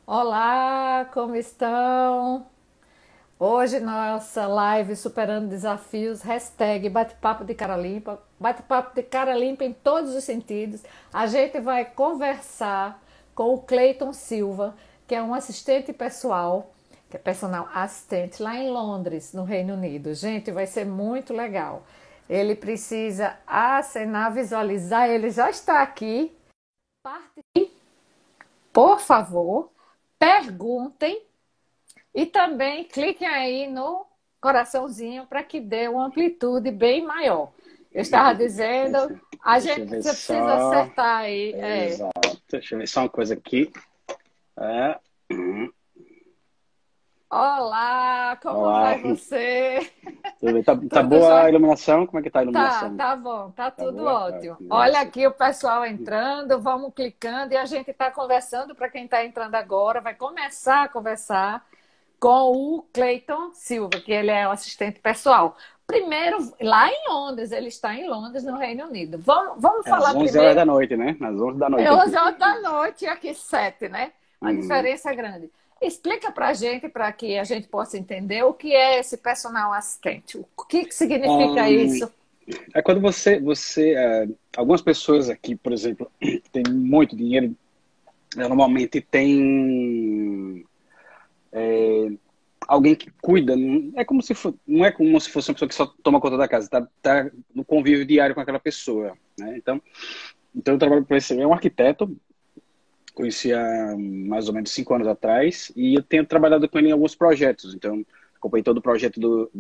Olá, como estão? Hoje nossa live Superando Desafios, hashtag Bate-Papo de Cara Limpa. Bate-papo de cara limpa em todos os sentidos. A gente vai conversar com o Cleiton Silva, que é um assistente pessoal, que é personal assistente lá em Londres, no Reino Unido. Gente, vai ser muito legal. Ele precisa acenar, visualizar, ele já está aqui. Por favor, perguntem e também cliquem aí no coraçãozinho para que dê uma amplitude bem maior. Eu estava dizendo, a Deixa gente eu ver precisa só. acertar aí. Exato. Deixa eu ver só uma coisa aqui. É. Olá, como Olá. vai você? Tudo bem? Tá Tudo boa a jóia? iluminação? Como é que tá a Tá, iluminação? tá bom, tá Tá tudo boa? ótimo. Olha Isso. aqui o pessoal entrando, vamos clicando e a gente está conversando para quem está entrando agora, vai começar a conversar com o Cleiton Silva, que ele é o assistente pessoal. Primeiro, lá em Londres, ele está em Londres, no Reino Unido. Vamos Às falar 11 horas primeiro. da noite, né? Às 11 da É noite 11 aqui. horas da noite e aqui 7, né? A Uhum. diferença é grande. Explica para a gente, para que a gente possa entender o que é esse personal assistente. O que significa Ahn, isso? É quando algumas pessoas aqui, por exemplo, que têm muito dinheiro, normalmente tem alguém que cuida. Não é como se fosse uma pessoa que só toma conta da casa, tá no convívio diário com aquela pessoa, né? Então eu trabalho para esse, é um arquiteto, conheci há mais ou menos 5 anos atrás, e eu tenho trabalhado com ele em alguns projetos. Então acompanhei todo o projeto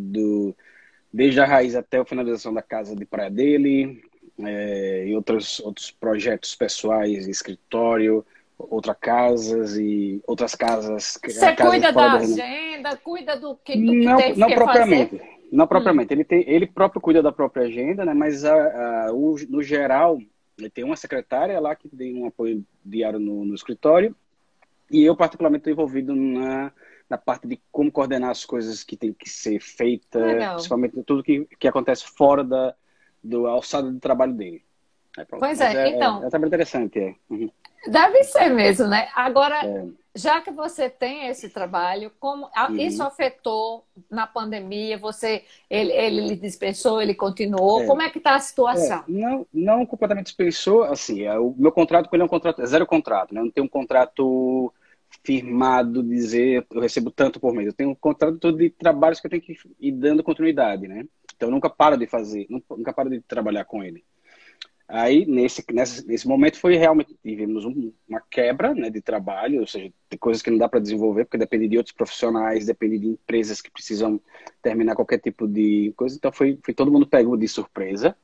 desde a raiz até a finalização da casa de praia dele, e outros projetos pessoais, escritório, outras casas, Você casas cuida fora da do Reino. agenda, cuida do que Não, tem não que fazer? propriamente. Não Hum. propriamente. Ele próprio cuida da própria agenda, né? Mas no geral, ele tem uma secretária lá que tem um apoio diário no escritório. E eu, particularmente, estou envolvido na parte de como coordenar as coisas que tem que ser feita, Legal. principalmente tudo que acontece fora do alçada de trabalho dele. É, pronto. Pois Mas é, é então, um trabalho interessante, é. Uhum. deve ser mesmo, né? Agora, É, já que você tem esse trabalho, como isso uhum. afetou na pandemia? Ele lhe dispensou, ele continuou? É, Como é que está a situação? não completamente dispensou, assim, o meu contrato com ele é um contrato, é zero contrato, né? Eu não tenho um contrato firmado, dizer eu recebo tanto por mês. Eu tenho um contrato de trabalhos que eu tenho que ir dando continuidade, né? Então eu nunca paro de fazer, nunca paro de trabalhar com ele. Aí, nesse momento, foi realmente, tivemos uma quebra, né, de trabalho, ou seja, tem coisas que não dá para desenvolver, porque depende de outros profissionais, depende de empresas que precisam terminar qualquer tipo de coisa. Então, foi todo mundo pego de surpresa.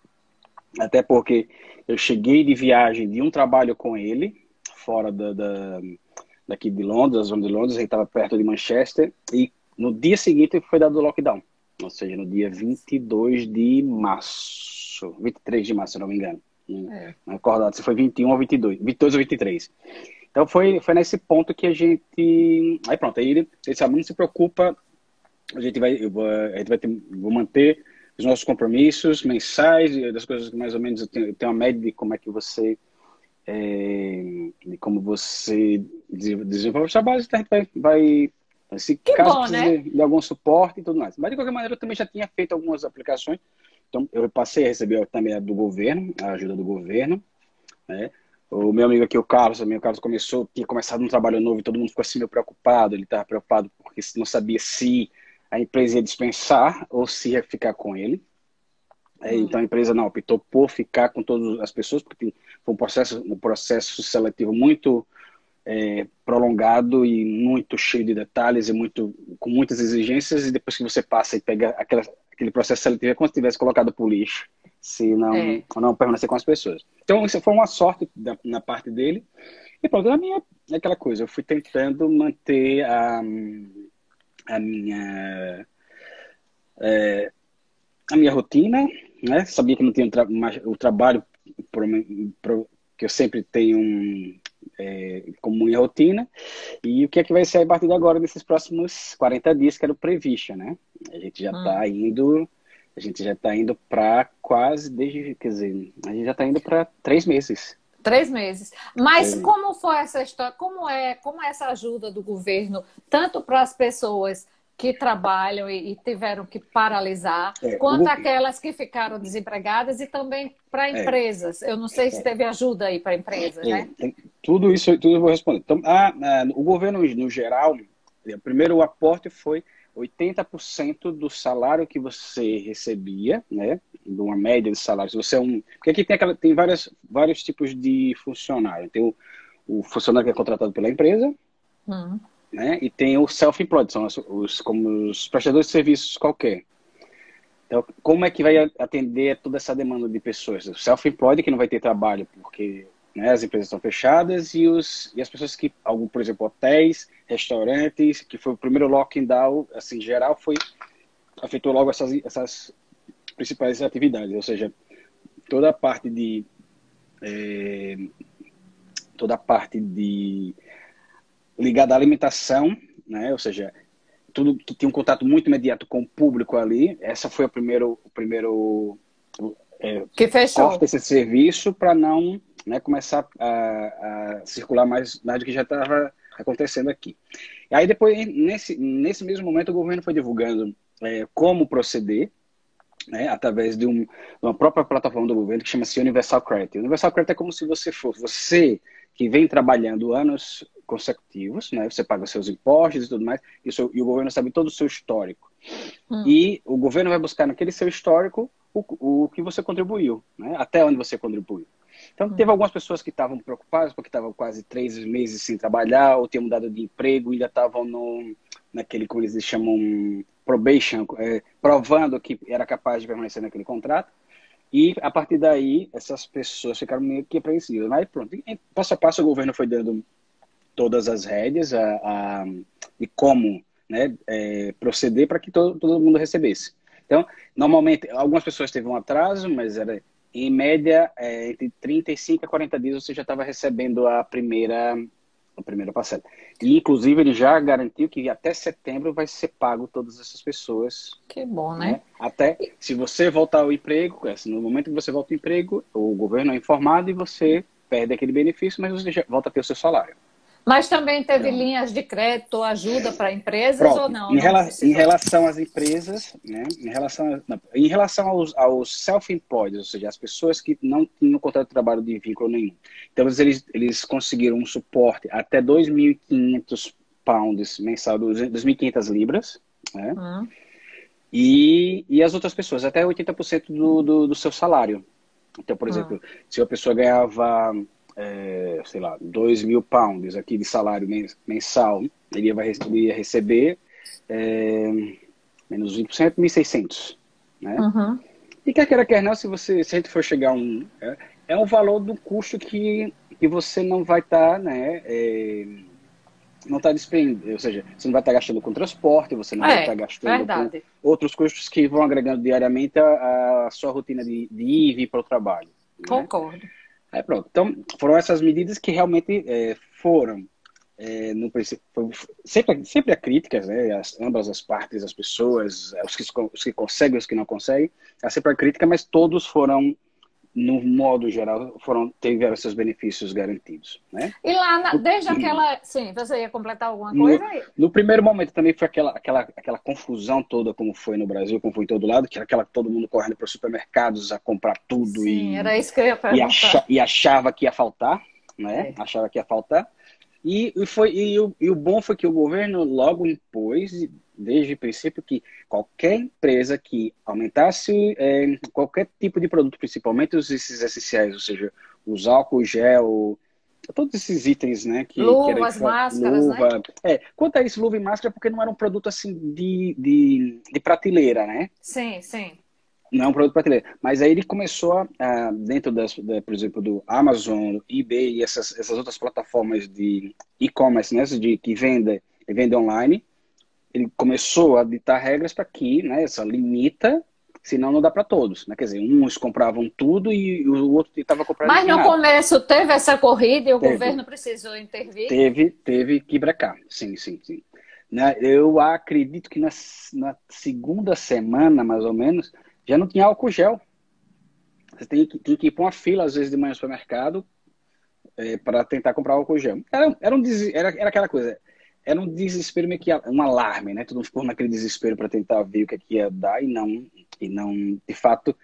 Até porque eu cheguei de viagem de um trabalho com ele, fora daqui de Londres, da zona de Londres, ele estava perto de Manchester, e no dia seguinte foi dado o lockdown, ou seja, no dia 22 de março, 23 de março, se não me engano. É. Não recordado se foi 21 ou 22, 22 ou 23. Então foi nesse ponto que a gente. Aí pronto, aí ele disse: não se preocupa, a gente vai vou manter os nossos compromissos mensais, das coisas que mais ou menos eu tenho uma média de como é que você de como você desenvolve o trabalho, a gente se Que caso bom, precise né? de algum suporte e tudo mais. Mas de qualquer maneira eu também já tinha feito algumas aplicações, então eu passei a receber também a do governo, a ajuda do governo, né? O meu amigo aqui, o Carlos tinha começado um trabalho novo e todo mundo ficou assim meio preocupado. Ele estava preocupado porque não sabia se a empresa ia dispensar ou se ia ficar com ele. Então a empresa não optou por ficar com todas as pessoas, porque foi um processo seletivo muito prolongado e muito cheio de detalhes e com muitas exigências. E depois que você passa e pega aquele processo seletivo, é como se tivesse colocado por lixo, se É. não permanecer com as pessoas. Então isso foi uma sorte na parte dele. E pronto, a minha é aquela coisa, eu fui tentando manter a minha rotina, né? Sabia que não tinha o trabalho que eu sempre tenho como minha rotina. E o que é que vai ser a partir de agora, nesses próximos 40 dias, que era o previsto, né? A gente já Hum. está indo, a gente já está indo para quase, quer dizer, a gente já está indo para 3 meses. 3 meses. Mas 3 meses. como foi essa história? Como é essa ajuda do governo, tanto para as pessoas que trabalham e tiveram que paralisar, É, quanto aquelas que ficaram desempregadas e também para é, empresas? Eu não sei se teve ajuda aí para empresas, né? tudo isso tudo eu vou responder. Então, o governo, no geral, o primeiro aporte foi 80% do salário que você recebia, né? De uma média de salário. Se você é um. Porque aqui tem vários tipos de funcionário. Tem o funcionário que é contratado pela empresa, Hum. né? E tem o self-employed, são como os prestadores de serviços qualquer. Então, como é que vai atender toda essa demanda de pessoas? O self-employed, que não vai ter trabalho, porque, né, as empresas estão fechadas, e as pessoas que, por exemplo, hotéis, restaurantes, que foi o primeiro lockdown, assim, geral, afetou logo essas principais atividades, ou seja, toda a parte de ligada à alimentação, né, ou seja, tudo que tinha um contato muito imediato com o público ali, essa foi Que fechou. corta esse serviço para não, né, começar a circular mais do que já estava acontecendo aqui. E aí depois, nesse mesmo momento, o governo foi divulgando como proceder, né, através de uma própria plataforma do governo que chama-se Universal Credit. Universal Credit é como se você que vem trabalhando anos consecutivos, né, você paga seus impostos e tudo mais, e o governo sabe todo o seu histórico. E o governo vai buscar naquele seu histórico o que você contribuiu, né, até onde você contribuiu. Então, teve algumas pessoas que estavam preocupadas porque estavam quase 3 meses sem trabalhar ou tinham mudado de emprego e ainda estavam naquele, como eles chamam, probation, provando que era capaz de permanecer naquele contrato. E, a partir daí, essas pessoas ficaram meio que apreensivas. Mas, pronto, passo a passo, o governo foi dando todas as rédeas de como, né, proceder para que todo mundo recebesse. Então, normalmente, algumas pessoas teve um atraso, mas era, em média, entre 35 a 40 dias você já estava recebendo a primeira parcela. E, inclusive, ele já garantiu que até setembro vai ser pago todas essas pessoas. Que bom, né? Né? Até se você voltar ao emprego, no momento que você volta ao emprego, o governo é informado e você perde aquele benefício, mas você já volta a ter o seu salário. Mas também teve Então, linhas de crédito, ajuda para empresas ou pronto. não? Em, Não rela em precisou. relação às empresas, né? Em relação aos self-employed, ou seja, as pessoas que não tinham contrato de trabalho de vínculo nenhum. Então, eles conseguiram um suporte até 2.500 pounds mensal, 2.500 libras, né? E as outras pessoas, até 80% do seu salário. Então, por exemplo, se a pessoa ganhava, sei lá, 2.000 pounds aqui de salário mensal, ele ia receber menos 20%, 1.600, né? E quer queira, quer não, se a gente for chegar a é um valor do custo que você não vai estar, né, não está despendendo, ou seja, você não vai estar gastando com transporte, você não vai estar gastando com Verdade. outros custos que vão agregando diariamente a sua rotina de ir e vir para o trabalho, né? Concordo. Aí pronto. Então, foram essas medidas que realmente foram, no princípio, sempre há críticas, né? Ambas as partes, as pessoas, os que conseguem, os que não conseguem, há sempre a crítica, mas todos foram, no modo geral, tiveram seus benefícios garantidos, né? E lá, desde aquela. Sim, você ia completar alguma No, coisa aí? no primeiro momento também foi aquela confusão toda, como foi no Brasil, como foi em todo lado, que era todo mundo correndo para os supermercados a comprar tudo Sim, era isso que eu ia e, perguntar. e achava que ia faltar, né? Achava que ia faltar. E o bom foi que o governo logo impôs, desde o princípio, que qualquer empresa que aumentasse qualquer tipo de produto, principalmente esses essenciais, ou seja, os álcool gel, todos esses itens, né, que era Luvas, máscaras, né? luva. Quanto a isso, luva e máscara, porque não era um produto assim de prateleira, né? Sim, sim. Não é um produto prateleira. Mas aí ele começou dentro por exemplo, do Amazon, eBay e essas outras plataformas de e-commerce, né, que vende online, ele começou a ditar regras para que, né, essa limita, senão não dá para todos, né? Quer dizer, uns compravam tudo e o outro tentava comprar Mas no nada. começo teve essa corrida e o Teve. governo precisou intervir? Teve que brecar, sim, sim, sim. Né, eu acredito que na segunda semana, mais ou menos, já não tinha álcool gel. Você tem que ir para uma fila, às vezes, de manhã no supermercado, para tentar comprar álcool gel. Era aquela coisa, era um desespero meio que um alarme, né? Todo mundo ficou naquele desespero para tentar ver o que, é que ia dar e não, de fato,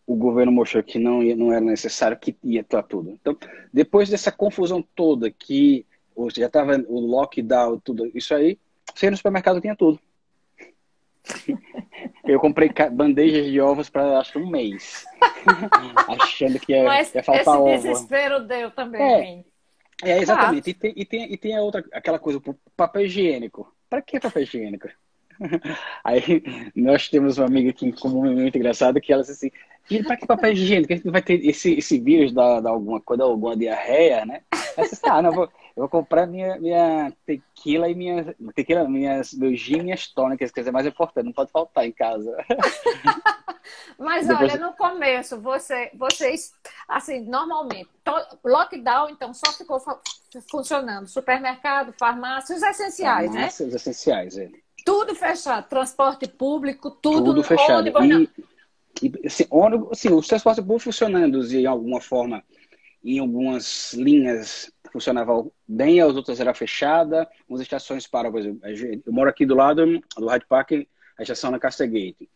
o governo mostrou que não era necessário, que ia estar tudo. Então, depois dessa confusão toda, que já estava o lockdown, tudo isso aí, você ia no supermercado tinha tudo. Eu comprei bandejas de ovos para acho que um mês, achando que Mas ia faltar esse ovo. desespero deu também em É, mim. exatamente. Fato. E tem a outra, aquela coisa, papel higiênico. Para que papel higiênico? Aí nós temos uma amiga aqui em comum muito engraçada que ela disse assim, gente, para que papel higiênico? A gente vai ter esse vírus da alguma coisa, alguma diarreia, né? Aí você disse, não, eu vou comprar minha tequila e meu gin e minhas tônicas, quer dizer, mais importante, não pode faltar em casa. Mas Depois, olha, no começo, vocês, assim, normalmente, lockdown, então, só ficou funcionando supermercado, farmácia, os essenciais, né? farmácia, os essenciais, Tudo fechado, transporte público, tudo, tudo fechado. ônibus, não. E assim, assim, os transportes públicos funcionando de alguma forma, em algumas linhas funcionava bem, as outras era fechada, umas estações para, por exemplo, eu moro aqui do lado do Hyde Park, a estação na Castegate.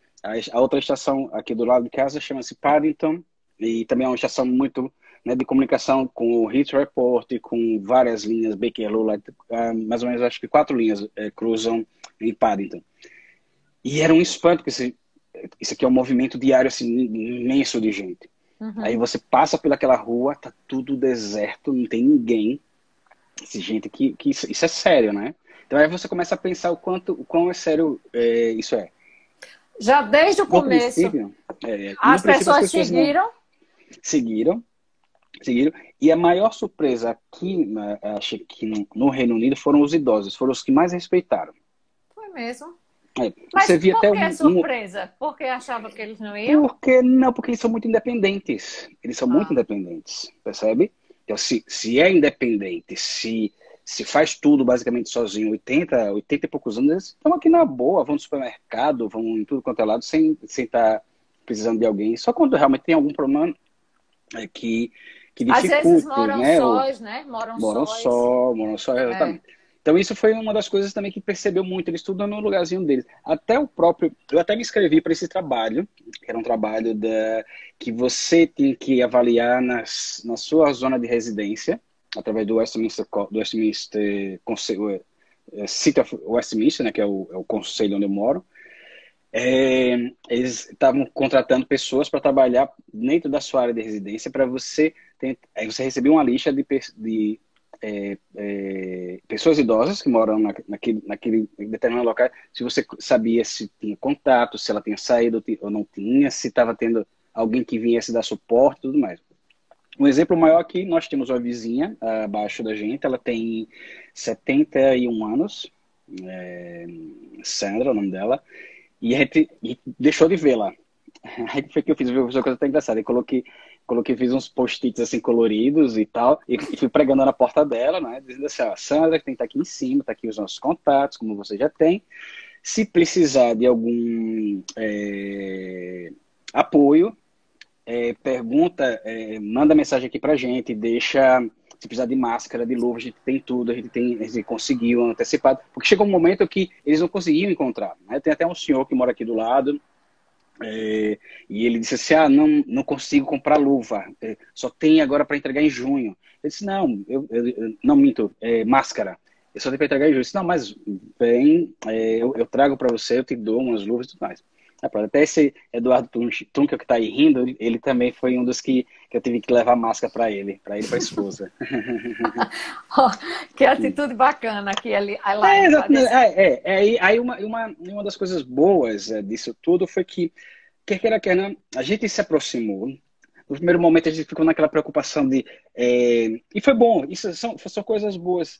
A outra estação aqui do lado de casa chama-se Paddington, e também é uma estação muito, né, de comunicação com o Heathrow Airport, com várias linhas, Bakerloo, mais ou menos acho que 4 linhas cruzam em Paddington. E era um espanto, porque isso aqui é um movimento diário assim, imenso de gente. Aí Uhum. você passa pelaquela rua, tá tudo deserto, não tem ninguém. Gente, isso é sério, né? Então aí você começa a pensar o quão é sério isso é. Já desde o No começo, princípio, as as pessoas pessoas não seguiram. seguiram, seguiram. E a maior surpresa aqui, acho que no Reino Unido, foram os idosos, foram os que mais respeitaram. Foi mesmo. Você Mas via por até que surpresa? Porque achava que eles não iam? Porque não, porque eles são muito independentes. Eles são muito Ah, independentes, percebe? Então, se é independente, se faz tudo basicamente sozinho, 80 e poucos anos, eles estão aqui na boa, vão no supermercado, vão em tudo quanto é lado, sem estar precisando de alguém. Só quando realmente tem algum problema que às vezes dificulte, moram né? sós, né? Moram Moram sós. só, moram só, É. exatamente. Então isso foi uma das coisas também que percebeu muito, eles estudam no lugarzinho deles. Até o próprio, eu até me inscrevi para esse trabalho, que era um trabalho que você tinha que avaliar na sua zona de residência, através do Westminster Conselho, City of Westminster, né, que é o conselho onde eu moro. Eles estavam contratando pessoas para trabalhar dentro da sua área de residência para aí você recebia uma lista de pessoas idosas que moram naquele determinado local, se você sabia se tinha contato, se ela tinha saído ou não tinha, se estava tendo alguém que viesse dar suporte e tudo mais. Um exemplo maior aqui, nós temos uma vizinha abaixo da gente, ela tem 71 anos, Sandra, é o nome dela, e a gente deixou de vê-la. Aí foi que eu fiz uma coisa até engraçada. Eu fiz uns post-its assim coloridos e tal, e fui pregando na porta dela, né? Dizendo assim, ó, Sandra, que tem que estar aqui em cima, tá aqui os nossos contatos, como você já tem. Se precisar de algum apoio, manda mensagem aqui pra gente, deixa. Se precisar de máscara, de luva, a gente tem tudo, a gente conseguiu antecipado. Porque chegou um momento que eles não conseguiam encontrar, né? Tem até um senhor que mora aqui do lado, e ele disse assim, não consigo comprar luva, só tem agora para entregar em junho. Eu disse, não, eu não minto, máscara, eu só tenho para entregar em junho. Eu disse, não, mas vem, eu trago para você, eu te dou umas luvas e tudo mais. Até esse Eduardo Tunkel que está aí rindo, ele também foi um dos que eu tive que levar máscara para ele e para a esposa. Que atitude bacana aqui ali, lá É, em exatamente. Paris. Aí uma das coisas boas disso tudo foi que, quer queira, quer não, a gente se aproximou. No primeiro momento a gente ficou naquela preocupação e foi bom, isso são coisas boas,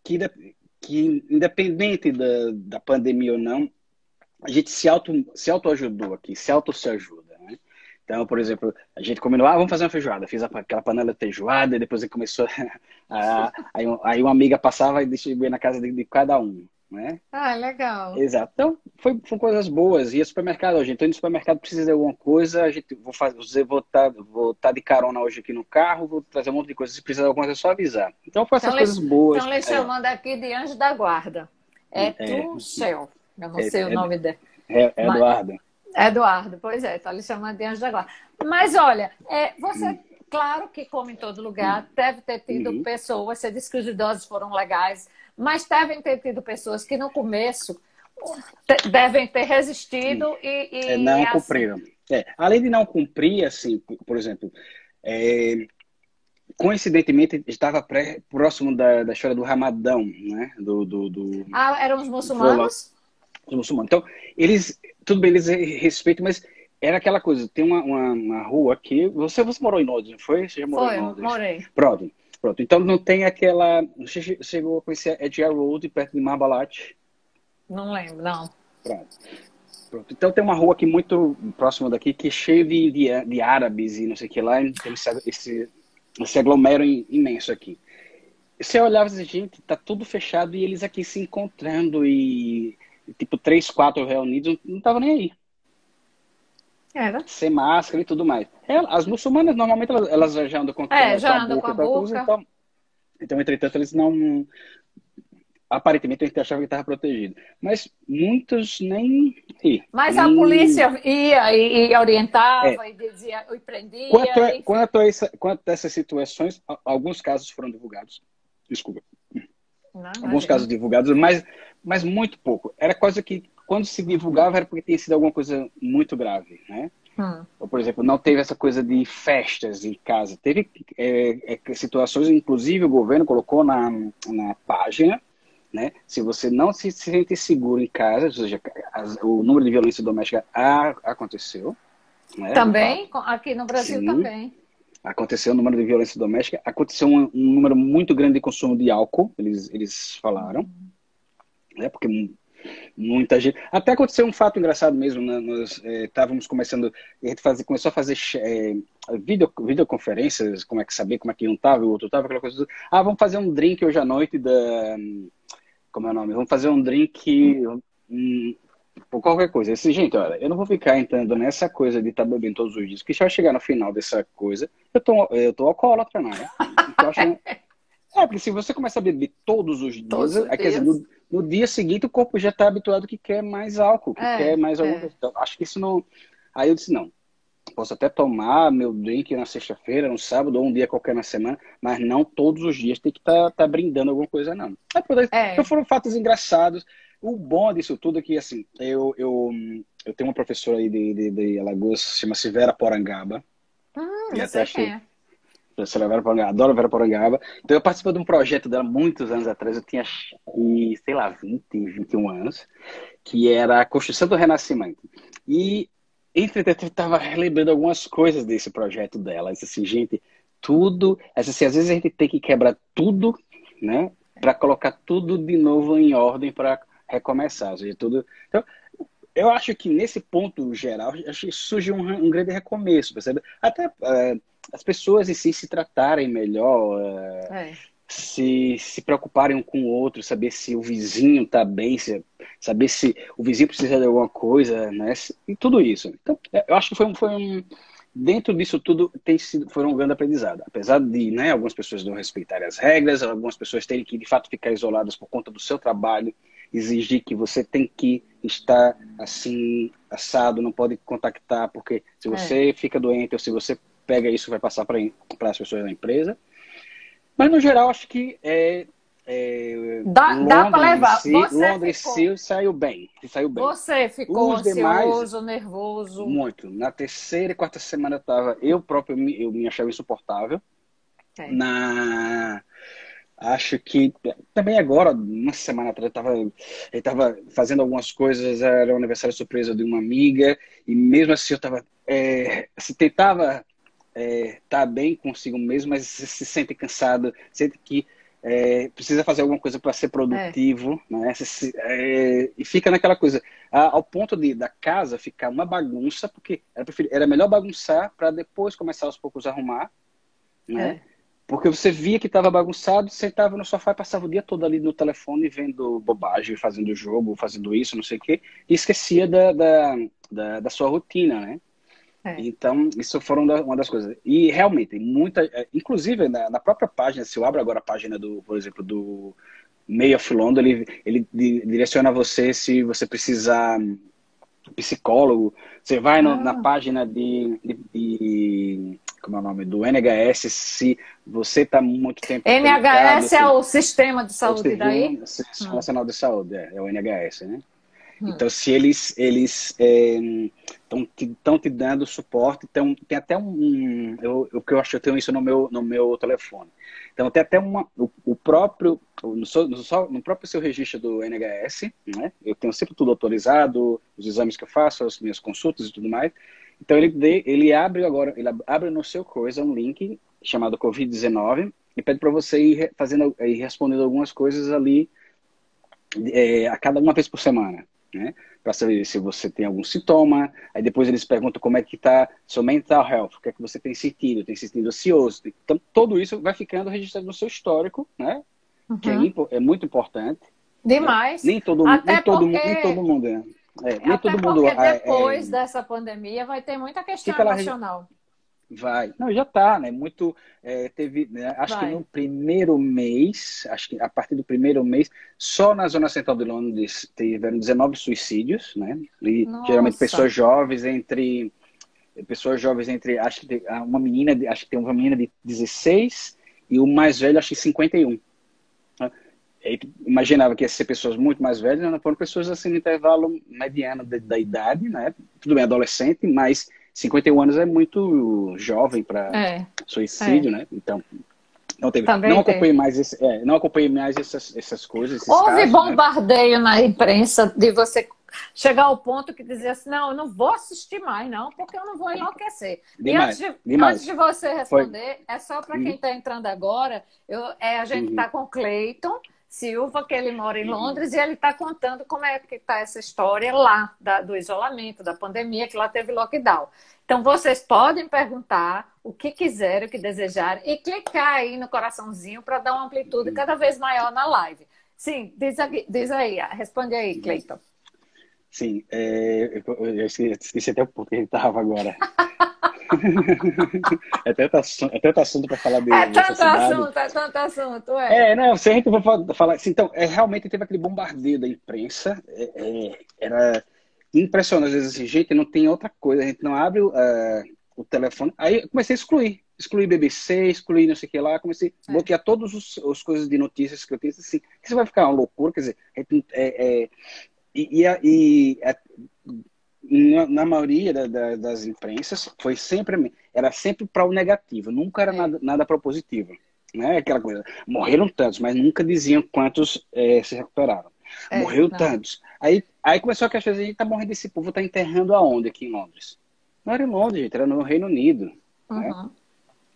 que, que independente da pandemia ou não, a gente se autoajudou aqui, se ajuda, né? Então, por exemplo, a gente combinou, vamos fazer uma feijoada. Fiz aquela panela de feijoada, e depois a gente começou aí uma amiga passava e distribuía na casa de cada um. né? Ah, legal. Exato. Então, foram coisas boas. E o supermercado hoje, então, no supermercado precisa de alguma coisa, a gente, vou tá de carona hoje aqui no carro, vou trazer um monte de coisa. Se precisar de alguma coisa, é só avisar. Então, foi essas coisas boas. Estão lhe chamando aqui de anjo da guarda. É É, do céu. Eu não é, sei o é, nome dele. Mas, Eduardo. Eduardo, pois é, está lhe chamando de anjo da guarda. Mas olha, você, claro que como em todo lugar, deve ter tido Uhum. pessoas, você disse que os idosos foram legais, mas devem ter tido pessoas que no começo devem ter resistido Não assim. cumpriram. Além de não cumprir, assim, por exemplo, é, coincidentemente estava próximo da história do Ramadão, né? Ah, eram os Do muçulmanos? muçulmano. Então, eles, tudo bem, eles respeitam, mas era aquela coisa, tem uma rua aqui, você morou em Londres, não foi? Você já morou em Foi, Londres? morei. Pronto, pronto. Então não tem aquela, você chegou a conhecer Edgware Road, perto de Marbalat? Não lembro, não. Pronto. Pronto. Então tem uma rua aqui muito próxima daqui, que é cheio de árabes e não sei o que lá, então esse aglomero imenso aqui. Você olhava e dizia, gente, tá tudo fechado e eles aqui se encontrando e tipo, três, quatro reunidos, não tava nem aí. Era. Sem máscara e tudo mais. As muçulmanas, normalmente, elas já andam com Já a anda com boca a e tal coisa, boca. então, entretanto, eles não. Aparentemente, a gente achava que estava protegido. Mas muitos nem. Mas a Nem polícia ia e é. orientava e dizia, e prendia, enfim. Quanto a essas situações, alguns casos foram divulgados. Desculpa. Não, Alguns imagina. casos divulgados, mas muito pouco. Era coisa que, quando se divulgava, era porque tinha sido alguma coisa muito grave, né? Hum. Ou, por exemplo, não teve essa coisa de festas em casa. Teve situações, inclusive o governo colocou na página, né? Se você não se sente seguro em casa, ou seja, o número de violência doméstica aconteceu, né? De fato. Também, aqui no Brasil Sim, também. aconteceu o número de violência doméstica, aconteceu um número muito grande de consumo de álcool, eles falaram, né? Porque muita gente. Até aconteceu um fato engraçado mesmo. Né? Nós estávamos começando. A gente começou a fazer videoconferências, como é que saber como é que um estava, o outro estava, aquela coisa. Vamos fazer um drink hoje à noite Como é o nome? Vamos fazer um drink. Por qualquer coisa. Esse, gente, olha, eu não vou ficar entrando nessa coisa de estar bebendo todos os dias, porque se eu chegar no final dessa coisa, eu tô alcoólatra, não é? Então, eu acho. Porque se você começa a beber todos os dias, Todos os quer dizer, dias. no dia seguinte o corpo já está habituado que quer mais álcool, que quer É, mais alguma é. coisa. Então, acho que isso não. Aí eu disse, não, posso até tomar meu drink na sexta-feira, no sábado, ou um dia qualquer na semana, mas não todos os dias tem que estar brindando alguma coisa, não. Então É. foram fatos engraçados. O bom disso tudo é que, assim, eu tenho uma professora aí de Alagoas, chama-se Vera Porangaba, e Eu até sei quem achei é. professora Vera Porangaba, adoro Vera Porangaba. Então eu participei de um projeto dela muitos anos atrás, eu tinha, sei lá, 20, 21 anos, que era a construção do Renascimento. E, entretanto, eu estava relembrando algumas coisas desse projeto dela. Eu disse assim, gente, tudo, assim, às vezes a gente tem que quebrar tudo, né, para colocar tudo de novo em ordem para recomeçar. Ou seja, tudo. Então, eu acho que nesse ponto geral, acho que surge um grande recomeço, percebe? Até as pessoas em si se tratarem melhor, É. se preocuparem um com o outro, saber se o vizinho está bem, saber se o vizinho precisa de alguma coisa, né? E tudo isso. Então, eu acho que dentro disso tudo foi um grande aprendizado. Apesar de, né, algumas pessoas não respeitarem as regras, algumas pessoas terem que de fato ficar isoladas por conta do seu trabalho, exigir que você tem que estar assim, assado, não pode contactar, porque se É. você fica doente ou se você pega isso, vai passar para as pessoas da empresa. Mas, no geral, acho que Dá para levar. Londres sim saiu bem. Saiu bem. Você ficou Os demais, ansioso, nervoso. muito. Na terceira e quarta semana eu próprio eu me achava insuportável. É. Acho que também agora, uma semana atrás, eu estava fazendo algumas coisas, era o aniversário surpresa de uma amiga, e mesmo assim eu estava. Se tentava tá bem consigo mesmo, mas se sente cansado, sente que precisa fazer alguma coisa para ser É. produtivo, né? E fica naquela coisa, ao ponto da casa ficar uma bagunça, porque era melhor bagunçar para depois começar aos poucos a arrumar, né? É. Porque você via que estava bagunçado, sentava no sofá e passava o dia todo ali no telefone vendo bobagem, fazendo jogo, fazendo isso, não sei o quê, e esquecia da sua rotina, né? É. Então, isso foram uma das coisas. E realmente, inclusive na própria página, se eu abro agora a página por exemplo, do May of London, ele direciona você se você precisar psicólogo. Você vai na Ah, página como é o nome? Do NHS, se você está muito tempo trancado, NHS é o sistema de é o saúde daí? Serviço Hum, Nacional de Saúde, é o NHS, né? hum. Então, se eles estão te dando suporte, então tem até o que eu acho que eu tenho isso no meu telefone. Então, tem até o próprio, no próprio seu registro do NHS, né? Eu tenho sempre tudo atualizado, os exames que eu faço, as minhas consultas e tudo mais. Então, ele abre agora, ele abre no seu coisa um link chamado Covid-19 e pede para você ir respondendo algumas coisas ali a cada uma vez por semana, né? Para saber se você tem algum sintoma. Aí depois eles perguntam como é que está seu mental health, o que é que você tem sentido ansioso. Então, tudo isso vai ficando registrado no seu histórico, né? Que Uhum. é muito importante, né? Demais. Nem todo, nem Até todo, nem porque, todo mundo, nem até todo mundo porque depois dessa pandemia vai ter muita questão fica lá. emocional. Vai. Não, já está, né? Teve, né, acho que no Vai. primeiro mês, acho que a partir do primeiro mês, só na zona central de Londres tiveram 19 suicídios, né? E geralmente Nossa. pessoas jovens entre, acho que acho que tem uma menina de 16 e o mais velho acho que 51. Né? Aí, imaginava que ia ser pessoas muito mais velhas, não foram pessoas assim no intervalo mediano da idade, né? Tudo bem, adolescente, mas 51 anos é muito jovem para É, é. suicídio, né? Então, não teve. Também tem. Não acompanhei mais essas coisas, esses Houve casos, né? bombardeio na imprensa de você chegar ao ponto que dizia assim, não, eu não vou assistir mais, não, porque eu não vou enlouquecer. E Demais, antes de demais. você Foi. responder, é só para quem Uhum, está entrando agora, a gente uhum, está com o Cleiton Silva, que ele mora em uhum. Londres, e ele está contando como é que está essa história lá, do isolamento, da pandemia, que lá teve lockdown. Então, vocês podem perguntar o que quiserem, o que desejarem, e clicar aí no coraçãozinho para dar uma amplitude cada vez maior na live. Sim, diz aí, responde aí, Cleiton. Sim, eu esqueci até o porquê ele estava agora. É tanto assunto para falar dessa cidade. É tanto assunto, é. Não, se a gente for falar assim, então, realmente teve aquele bombardeio da imprensa, era impressionante, às vezes assim, gente, não tem outra coisa, a gente não abre o telefone, aí eu comecei a excluir BBC, excluir não sei o que lá, comecei a É. bloquear todas as coisas de notícias que eu tenho, assim, que você vai ficar uma loucura, quer dizer, a gente, na maioria das imprensas era sempre para o negativo, nunca era É, nada para o positivo, né? Aquela coisa, morreram tantos, mas nunca diziam quantos se recuperaram. Morreu não. tantos. Aí começou a questão de a gente tá morrendo desse povo, tá enterrando aonde aqui em Londres? Não era em Londres, gente, era no Reino Unido, né? Uhum.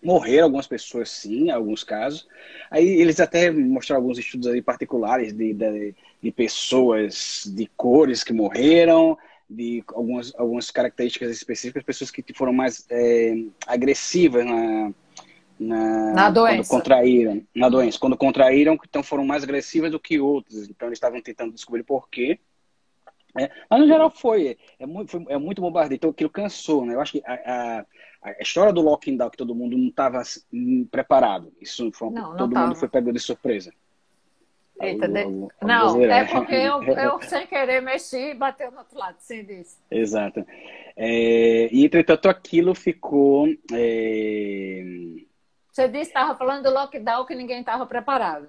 Morreram algumas pessoas, sim, em alguns casos. Aí eles até mostraram alguns estudos aí particulares de pessoas de cores que morreram, de algumas características específicas, pessoas que foram mais agressivas Na quando doença. contraíram, na Hum. doença. Quando contraíram, então foram mais agressivas do que outras. Então eles estavam tentando descobrir por quê. Mas no geral é muito bombardeio, então aquilo cansou, né? Eu acho que a história do lockdown que todo mundo não estava preparado, Não, não todo mundo foi estava. pego de surpresa. Eita, Algo não, brasileiro, é né? porque eu sem querer mexi e bateu no outro lado, sim, disse. Exato. E entretanto aquilo ficou Você disse que estava falando do lockdown que ninguém estava preparado.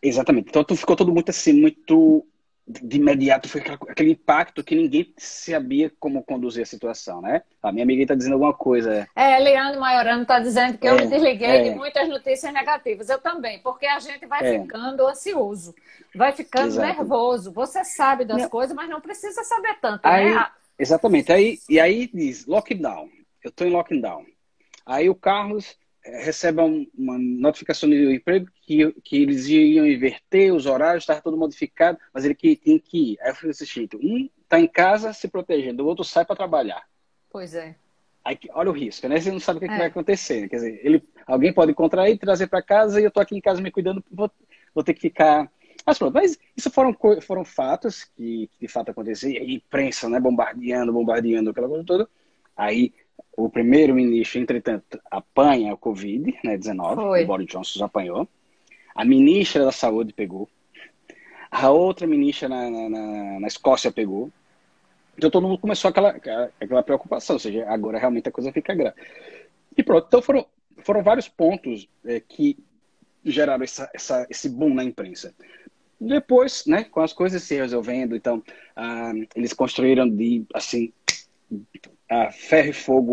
exatamente. Então ficou tudo muito assim, muito de imediato, foi aquele impacto que ninguém sabia como conduzir a situação, né? A minha amiga está dizendo alguma coisa. Leandro Maiorano está dizendo que eu me É, desliguei de é, muitas notícias negativas. Eu também, porque a gente vai é, ficando ansioso, vai ficando exato. nervoso. Você sabe das Não, coisas, mas não precisa saber tanto, né? aí, exatamente. E aí diz lockdown. Eu estou em lockdown. Aí o Carlos recebe uma notificação do emprego que eles iam inverter os horários, estava tudo modificado, mas ele tinha que ir. Aí eu falei assim, um está em casa se protegendo, o outro sai para trabalhar. Pois é. Aí, olha o risco, né? Você não sabe o que, que vai É. acontecer. Quer dizer, alguém pode contrair, trazer para casa e eu tô aqui em casa me cuidando, vou ter que ficar. Mas pronto, mas isso foram fatos que de fato aconteceram. E a imprensa, né, bombardeando aquela coisa toda. Aí o primeiro-ministro, entretanto, apanha o Covid, né, 19, o Foi. Boris Johnson já apanhou. A ministra da Saúde pegou. A outra ministra na Escócia pegou. Então todo mundo começou aquela preocupação, ou seja, agora realmente a coisa fica grave. E pronto, então foram vários pontos que geraram esse boom na imprensa. Depois, né, com as coisas se resolvendo, então eles construíram de assim a ferro e fogo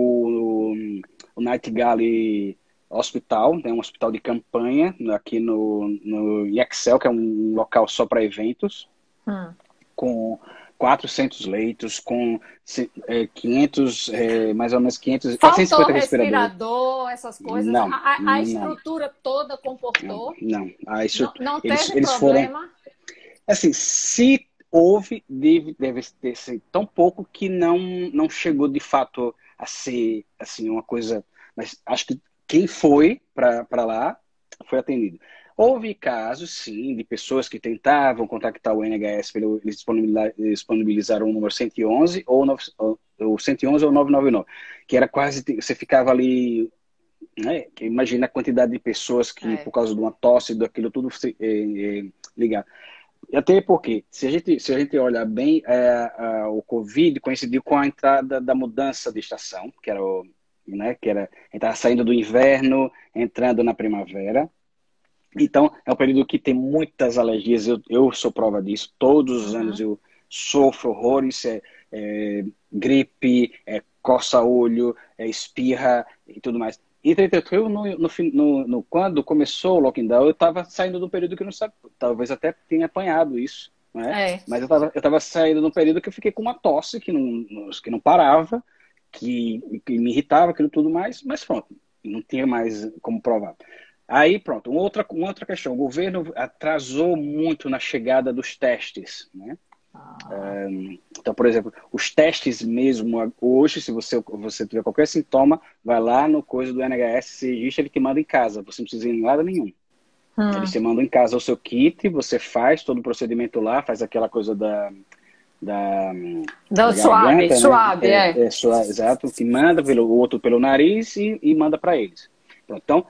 o Nightingale Hospital, né, um hospital de campanha aqui no Excel, que é um local só para eventos, Hum. com 400 leitos, com 500, mais ou menos 500, Faltou 450 respiradores. respirador, essas coisas. Não, A não, estrutura toda não, comportou. não. Não Eles, teve eles foram, problema. assim, se houve, deve ter sido tão pouco que não chegou de fato a ser, assim, uma coisa, mas acho que quem foi para lá foi atendido. Houve casos, sim, de pessoas que tentavam contactar o NHS, eles disponibilizaram o número 111 ou 111 ou 999, que era quase, você ficava ali, né, que imagina a quantidade de pessoas que, É. por causa de uma tosse, daquilo tudo, ligar. Até porque, se a gente olhar bem, o Covid coincidiu com a entrada da mudança de estação, que era né, a gente estava saindo do inverno, entrando na primavera. Então, é um período que tem muitas alergias. Eu sou prova disso. Todos os anos Uhum. eu sofro horrores, gripe, coça-olho, espirra e tudo mais. Entretanto, eu quando começou o lockdown, eu estava saindo de um período que eu não sabia, talvez até tenha apanhado isso, né? É. Mas eu estava saindo de um período que eu fiquei com uma tosse que não parava, que me irritava, aquilo tudo mais, mas pronto, não tinha mais como provar. Aí, pronto, uma outra questão. O governo atrasou muito na chegada dos testes, né? Ah, Então, por exemplo, os testes mesmo, hoje, se você tiver qualquer sintoma, vai lá no coisa do NHS, se registra, ele te manda em casa. Você não precisa ir em nada nenhum. Eles hum. te mandam em casa o seu kit, você faz todo o procedimento lá, faz aquela coisa da, Deu da suave, garganta, né? suave, é. Exato, que manda o outro pelo nariz e manda para eles. Pronto, então,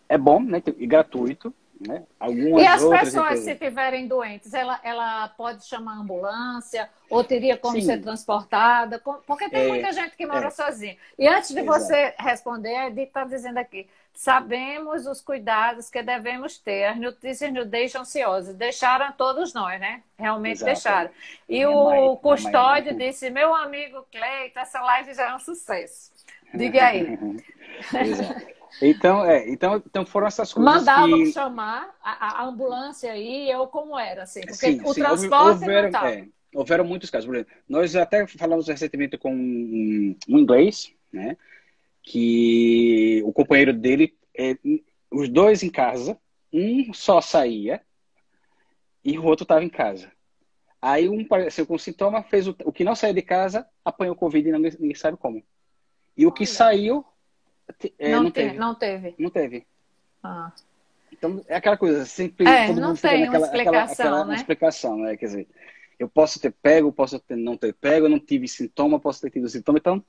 é bom, né? E gratuito, né? E Algumas as outras pessoas, se empresas. tiverem doentes, ela pode chamar a ambulância ou teria como ser Sim, transportada? Porque tem é, muita gente que mora é, sozinha. E antes de exato, você responder, a Edith está dizendo aqui: sabemos os cuidados que devemos ter. As notícias nos deixam ansiosos. Deixaram todos nós, né? Realmente exato. É. deixaram. E Minha o mãe é custódio disse: meu amigo Cleito, essa live já é um sucesso. Diga aí. Exato. Então foram essas coisas Mandavam que, chamar a ambulância aí, ou como era, assim, porque sim, o sim, transporte não estava. houveram muitos casos. Por exemplo, nós até falamos recentemente com um inglês, né, que o companheiro dele, os dois em casa, um só saía e o outro estava em casa. Aí um apareceu com sintoma, fez o que não saía de casa, apanhou Covid e ninguém sabe como. E o que Olha, saiu, não não tinha, teve. não teve. Não teve. Ah. Então, é aquela coisa, sempre É, todo não mundo fica tem uma naquela explicação, uma né? explicação, né? Quer dizer, eu posso ter pego, posso não ter pego, eu não tive sintoma, posso ter tido sintoma, então,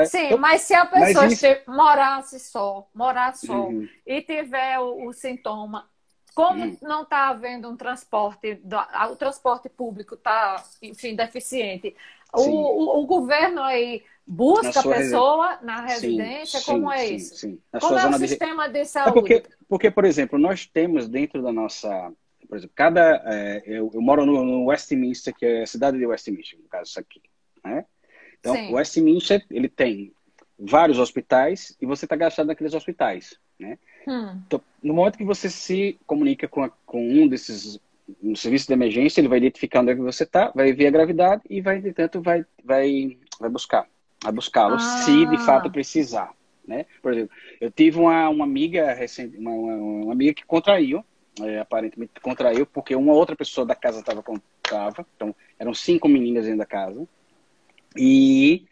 Sim, mas se a mas pessoa isso, morar só uhum, e tiver o sintoma, como uhum, não está havendo um transporte, o transporte público está, enfim, deficiente, sim, o governo aí na busca a sua residência, pessoa na sim, residência, como sim, é sim, isso? sim, na Como sua é o zona de. sistema de É saúde? porque, por exemplo, nós temos dentro da nossa, por exemplo, eu moro no Westminster, que é a cidade de Westminster, no caso isso aqui, né? Então, o Sim. Westminster, ele tem vários hospitais e você está gastando naqueles hospitais, né? Hum. Então, no momento que você se comunica com um desses um serviço de emergência, ele vai identificar onde é que você está, vai ver a gravidade e vai, entretanto, vai buscá-lo, se de fato Ah, precisar, né? Por exemplo, eu tive uma amiga recente, uma amiga que contraiu, aparentemente contraiu, porque uma outra pessoa da casa estava, então eram 5 meninas dentro da casa, e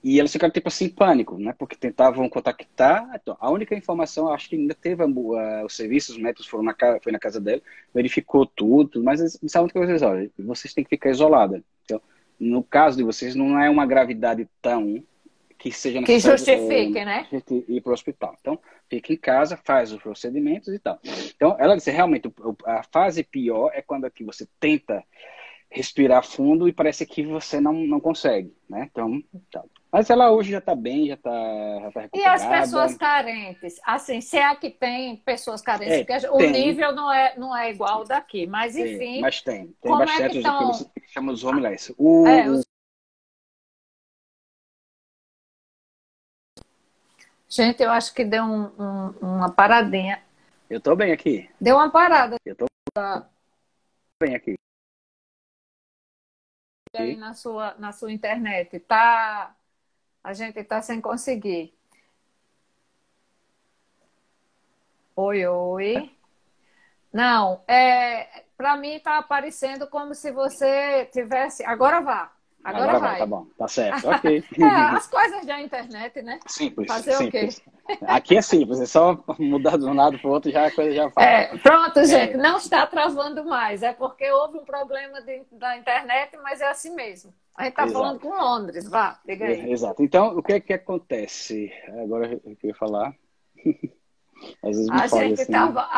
E elas ficaram, tipo assim, em pânico, né? Porque tentavam contactar. Então, a única informação, acho que ainda teve os serviços, os médicos foram foi na casa dela, verificou tudo, mas eles disseram que vocês, olha, vocês têm que ficar isolada. Então, no caso de vocês, não é uma gravidade tão que seja Que necessário justifique, né? a gente ir para o hospital. Então, fica em casa, faz os procedimentos e tal. Então, ela disse, realmente, a fase pior é quando aqui você tenta respirar fundo e parece que você não consegue, né? Então, tá. Mas ela hoje já está bem, já tá E as pessoas recuperada. carentes? Assim, se é que tem pessoas carentes, É, porque o tem, nível não é igual daqui, mas enfim, mas tem como é que bastante que estão? eles chamam os homeless. É, gente, eu acho que deu uma paradinha. Eu tô bem aqui, Deu uma parada eu tô bem aqui. aí na sua internet. Tá, a gente está sem conseguir. Oi, oi. Não, para mim está aparecendo como se você tivesse. Agora vá, agora Agora vai, tá vai. bom, tá certo, ok. É, as coisas da internet, né? Simples, Fazer o quê? simples. Aqui é simples, é só mudar de um lado para o outro já a coisa já vai. Pronto, gente, É, não está travando mais. É porque houve um problema da internet, mas é assim mesmo. A gente está falando exato. com Londres, vá, diga aí. Exato. Então, o que é que acontece? Agora eu queria falar, às vezes me A falha gente assim. estava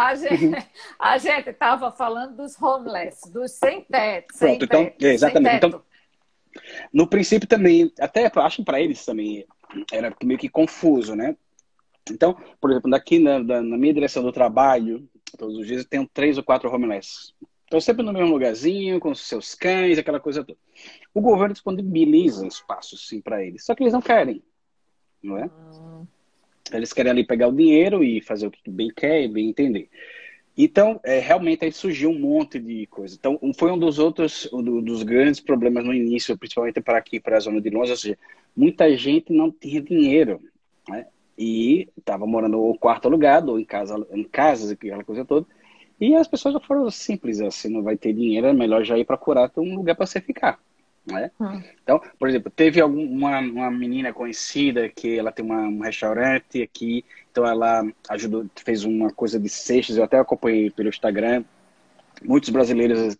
a gente tava falando dos homeless, dos sem teto, Pronto, sem então, teto, sem exatamente. Então, teto. no princípio também, até acho para eles também era meio que confuso, né? Então, por exemplo, daqui na minha direção do trabalho, todos os dias eu tenho 3 ou 4 homeless. Estão sempre no mesmo lugarzinho, com os seus cães, aquela coisa toda. O governo disponibiliza espaços, sim, para eles. Só que eles não querem, não é? Eles querem ali pegar o dinheiro e fazer o que bem quer e bem entender. Então, realmente aí surgiu um monte de coisa. Então, foi um dos outros, dos grandes problemas no início, principalmente para aqui, para a zona de Londres, ou seja, muita gente não tinha dinheiro, né? E estava morando ou quarto alugado, ou em casas, aquela coisa toda. E as pessoas já foram simples, assim, não vai ter dinheiro, é melhor já ir procurar um lugar para você ficar, né? Hum. Então, por exemplo, teve uma menina conhecida que ela tem um restaurante aqui, então ela ajudou, fez uma coisa de cestas, eu até acompanhei pelo Instagram, muitos brasileiros,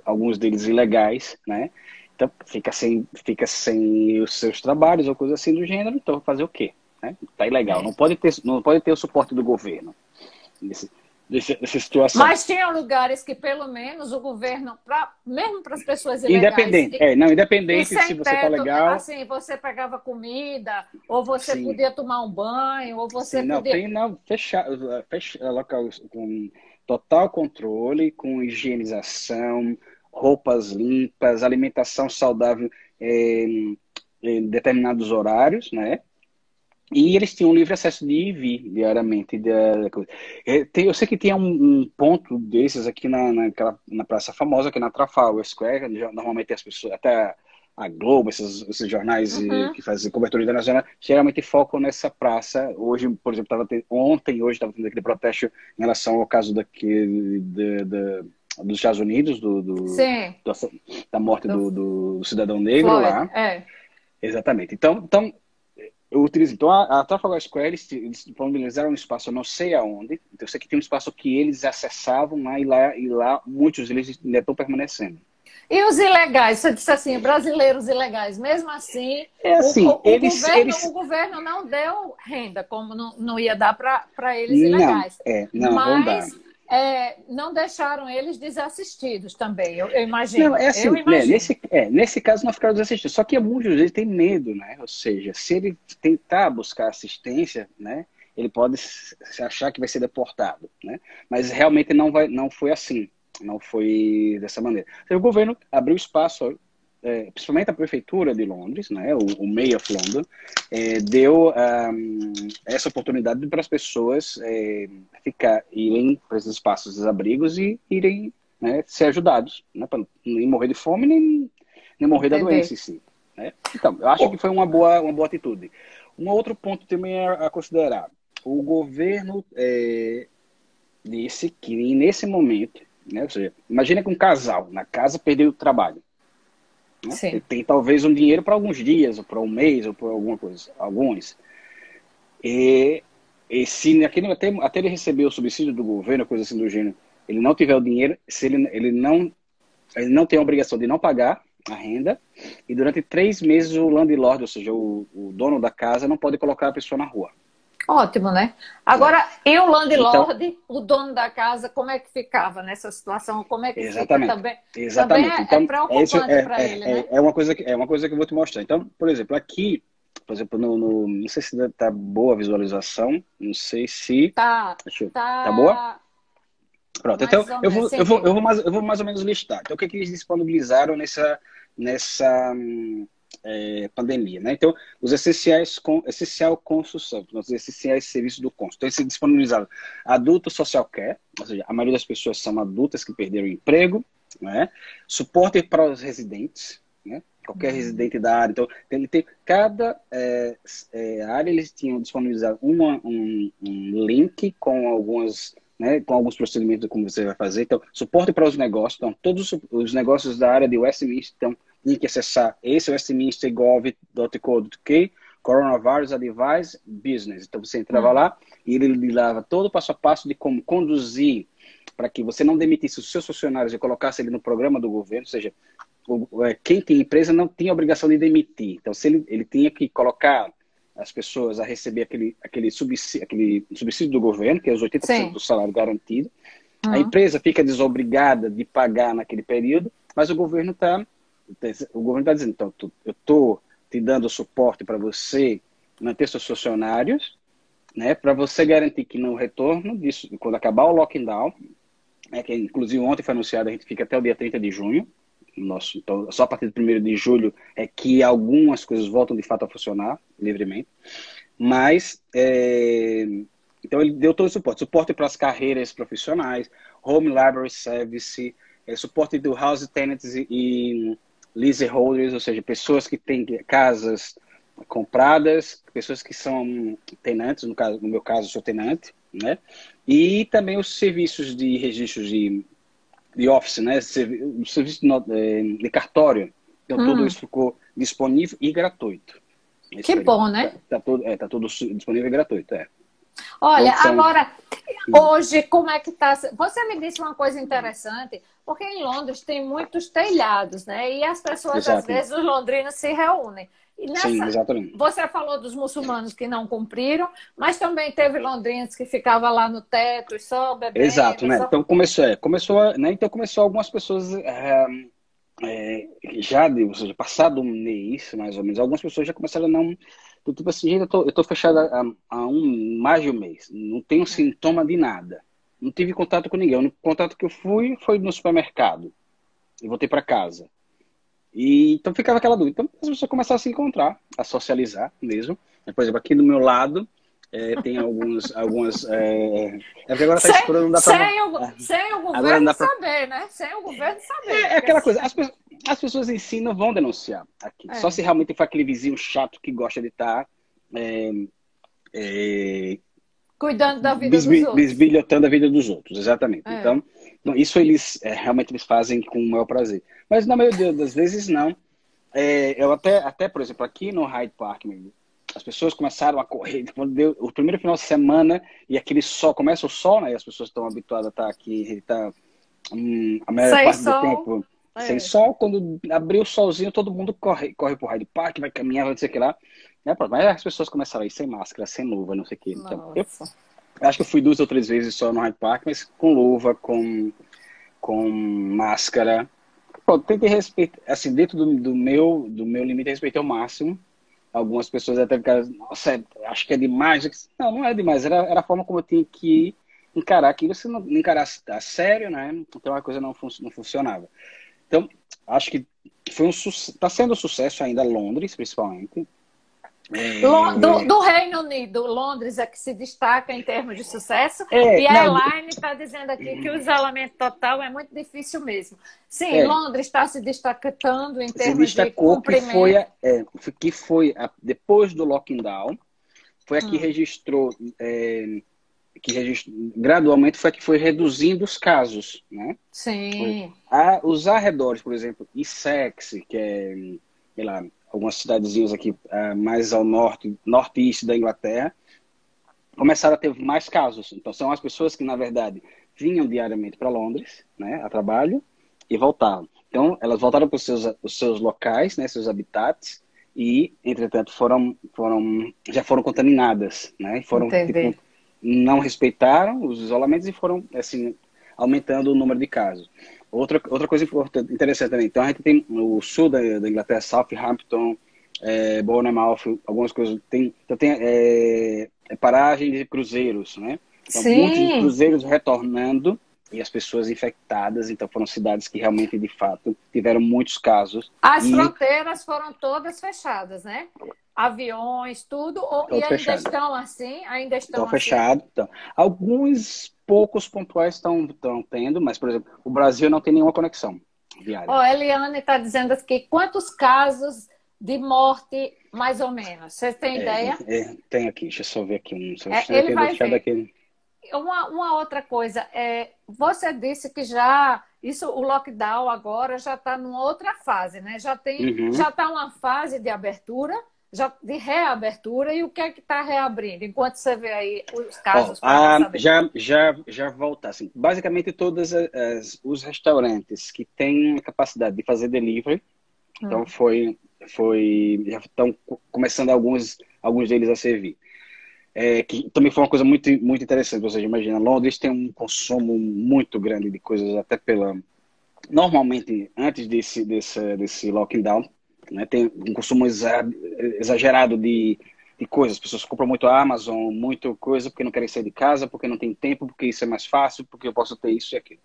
alguns deles ilegais, né? Então fica sem os seus trabalhos ou coisa assim do gênero, então fazer o quê? Né? Tá ilegal, É. não pode ter o suporte do governo nessa situação. Mas tinha lugares que, pelo menos, o governo, mesmo para as pessoas ilegais Independente, não, e independente se sem você tá teto, legal, assim, você pegava comida, ou você sim. podia tomar um banho, ou Sim, você não, podia. tem não, local com total controle, com higienização, roupas limpas, alimentação saudável em determinados horários, né? E eles tinham livre acesso de ir e vir diariamente. Eu sei que tinha um ponto desses aqui na praça famosa, aqui na Trafalgar Square, onde normalmente as pessoas, até a Globo, esses jornais Uhum. que fazem cobertura internacional, geralmente focam nessa praça. Hoje, por exemplo, hoje estava tendo aquele protesto em relação ao caso dos Estados Unidos, Sim, do- da morte do do cidadão negro Floyd, lá. Exatamente. Então eu utilizo. Então, a Trafalgar Square, eles disponibilizaram um espaço, eu não sei aonde. Então, eu sei que tem um espaço que eles acessavam lá e lá muitos deles ainda estão permanecendo. E os ilegais, você disse assim, brasileiros ilegais, mesmo assim, É assim, o governo não deu renda, como não ia dar para eles não, ilegais, não vão dar. mas não deixaram eles desassistidos também, eu Não, imagino, é eu assim, né, imagino. nesse caso não ficaram desassistidos. Só que muitos deles têm medo, né? Ou seja, se ele tentar buscar assistência, né, ele pode se achar que vai ser deportado, né? Mas realmente não foi assim, não foi dessa maneira. Então, o governo abriu espaço, principalmente a prefeitura de Londres, né, o Mayor of London, deu essa oportunidade para as pessoas irem para esses espaços, esses abrigos e irem, né, ser ajudados, né, para nem morrer de fome, nem morrer da doença Entender. em si. Né? Então, eu acho que foi uma boa atitude. Um outro ponto também a considerar. O governo disse que nesse momento, né, ou seja, imagina que um casal na casa perdeu o trabalho. né? Ele Sim. tem talvez um dinheiro para alguns dias, ou para um mês, ou para alguma coisa, alguns. E, e se aquele, até ele receber o subsídio do governo, coisa assim do gênero, ele não tiver o dinheiro, se ele não tem a obrigação de não pagar a renda, e durante 3 meses o landlord, ou seja, o dono da casa, não pode colocar a pessoa na rua. Ótimo, né? É. Agora, e o Então, landlord, o dono da casa, como é que ficava nessa situação? Como é que fica? exatamente. Também Exatamente. é Então, preocupante para ele, né? é uma coisa que eu vou te mostrar. Então, por exemplo, aqui, por exemplo, não sei se tá boa a visualização, não sei se. Tá, Tá boa? tá Pronto, então mais ou menos. Sim, sim. eu vou mais ou menos listar. Então, o que é que eles disponibilizaram nessa pandemia, né? Então, os essencial construção, os essenciais serviços do cônsul. Então, eles disponibilizaram adulto social care, ou seja, a maioria das pessoas são adultas que perderam o emprego, né? Suporte para os residentes, né? Qualquer residente da área. Então, ele tem cada área, eles tinham disponibilizado um link com algumas, né, com alguns procedimentos de como você vai fazer. Então, suporte para os negócios. Então, todos os negócios da área de Westminster, então, tem que acessar esse westminstergov.co.uk, Coronavirus Advice Business. Então, você entrava lá e ele lhe dava todo o passo a passo de como conduzir para que você não demitisse os seus funcionários e colocasse ele no programa do governo, ou seja, quem tem empresa não tinha obrigação de demitir. Então, se ele tinha que colocar as pessoas a receber aquele subsídio do governo, que é os 80% Sim. do salário garantido, a Hum. empresa fica desobrigada de pagar naquele período, mas o governo está dizendo, então, eu estou te dando suporte para você manter seus funcionários, né, para você garantir que no retorno disso, quando acabar o lockdown, que inclusive ontem foi anunciado, a gente fica até o dia 30 de junho, então, só a partir do 1º de julho é que algumas coisas voltam de fato a funcionar livremente, mas então ele deu todo o suporte para as carreiras profissionais, home library service, suporte do house tenants e leaseholders, ou seja, pessoas que têm casas compradas, pessoas que são tenantes, no meu caso, eu sou tenante, né? E também os serviços de registros de office, né? O serviço de cartório. Então, tudo isso ficou disponível e gratuito. Que bom, né? Tá tudo disponível e gratuito, Olha, Então, agora, hoje, como é que está? Você me disse uma coisa interessante, porque em Londres tem muitos telhados, né? E as pessoas, às vezes, os londrinos se reúnem. E sim, exatamente. você falou dos muçulmanos que não cumpriram, mas também teve londrinos que ficavam lá no teto só bebendo. Exato, né? Então começou algumas pessoas ou seja, passado um mês, mais ou menos, algumas pessoas já começaram a não. Tipo assim, gente, eu tô fechada há mais de um mês, não tenho sintoma de nada, não tive contato com ninguém. O único contato que eu fui foi no supermercado e voltei para casa. E então ficava aquela dúvida. Então as pessoas começaram a se encontrar, a socializar mesmo. Por exemplo, aqui do meu lado tem algumas. Porque agora está escuro, não dá para. Sem o governo saber, né? Sem o governo saber. É aquela coisa. As pessoas em si não vão denunciar aqui. Só se realmente for aquele vizinho chato que gosta de estar cuidando da vida dos outros. Bisbilhotando a vida dos outros, exatamente. Então, isso eles realmente eles fazem com o maior prazer. Mas na maioria das vezes não. Eu até, por exemplo, aqui no Hyde Park, as pessoas começaram a correr. Quando deu o primeiro final de semana e aquele sol, começa o sol, né? E as pessoas estão habituadas a estar aqui, a maior parte do tempo sem sol. Quando abriu o solzinho, todo mundo corre pro Hyde Park, vai caminhar, vai dizer que lá. Mas as pessoas começaram a ir sem máscara, sem luva, não sei o quê. Então, eu acho que eu fui 2 ou 3 vezes só no Hyde Park, mas com luva, com máscara. Pô, tem que respeitar, assim, dentro do meu limite, respeitar ao máximo. Algumas pessoas até ficaram, nossa, acho que é demais. Não é demais, era a forma como eu tinha que encarar aquilo. Se não encarasse a sério, né? Então a coisa não funcionava. Então, acho que está sendo um sucesso ainda Londres, principalmente. Do Reino Unido, Londres é que se destaca em termos de sucesso, e a Elaine está dizendo aqui que o isolamento total é muito difícil mesmo. Sim, Londres está se destacando em termos de cumprimento. Que foi depois do lockdown, foi a que registrou gradualmente foi a que foi reduzindo os casos, né? Sim, Os arredores, por exemplo, Essex, que é, sei lá, algumas cidadezinhas aqui mais ao norte, norte-este da Inglaterra, começaram a ter mais casos. Então, são as pessoas que, na verdade, vinham diariamente para Londres, né, a trabalho, e voltavam. Então, elas voltaram para os seus locais, né, seus habitats, e, entretanto, já foram contaminadas, né, tipo, entendi. não respeitaram os isolamentos e foram, assim, aumentando o número de casos. Outra coisa importante, interessante também. Então, a gente tem o sul da Inglaterra, Southampton, Bournemouth, algumas coisas. Então, tem paragem de cruzeiros, né? Então, muitos Sim, cruzeiros retornando e as pessoas infectadas. Então, foram cidades que realmente, de fato, tiveram muitos casos as e fronteiras foram todas fechadas, né? Aviões, tudo, e todo ainda fechado. estão assim? Ainda Estão estão assim? fechados. Então, alguns poucos pontuais estão tendo, mas, por exemplo, o Brasil não tem nenhuma conexão Ó, diária. a Eliane está dizendo aqui, quantos casos de morte, mais ou menos? Você tem ideia? Tem aqui, deixa eu só ver aqui um. Só eu Ele tenho vai deixado ver. aqui. Uma outra coisa, você disse que já o lockdown agora já está numa outra fase, né? Uhum. Já está uma fase de abertura, de reabertura, e o que é que está reabrindo? Enquanto você vê aí os Ó, casos para nós saber. já volta assim. Basicamente, todos os restaurantes que têm a capacidade de fazer delivery, então Hum, já estão começando alguns deles a servir. Que também foi uma coisa muito, muito interessante. Você imagina, Londres tem um consumo muito grande de coisas, até pela. Normalmente, antes desse lockdown, né, tem um consumo exagerado de coisas. As pessoas compram muito a Amazon, muito coisa, porque não querem sair de casa, porque não tem tempo, porque isso é mais fácil, porque eu posso ter isso e aquilo.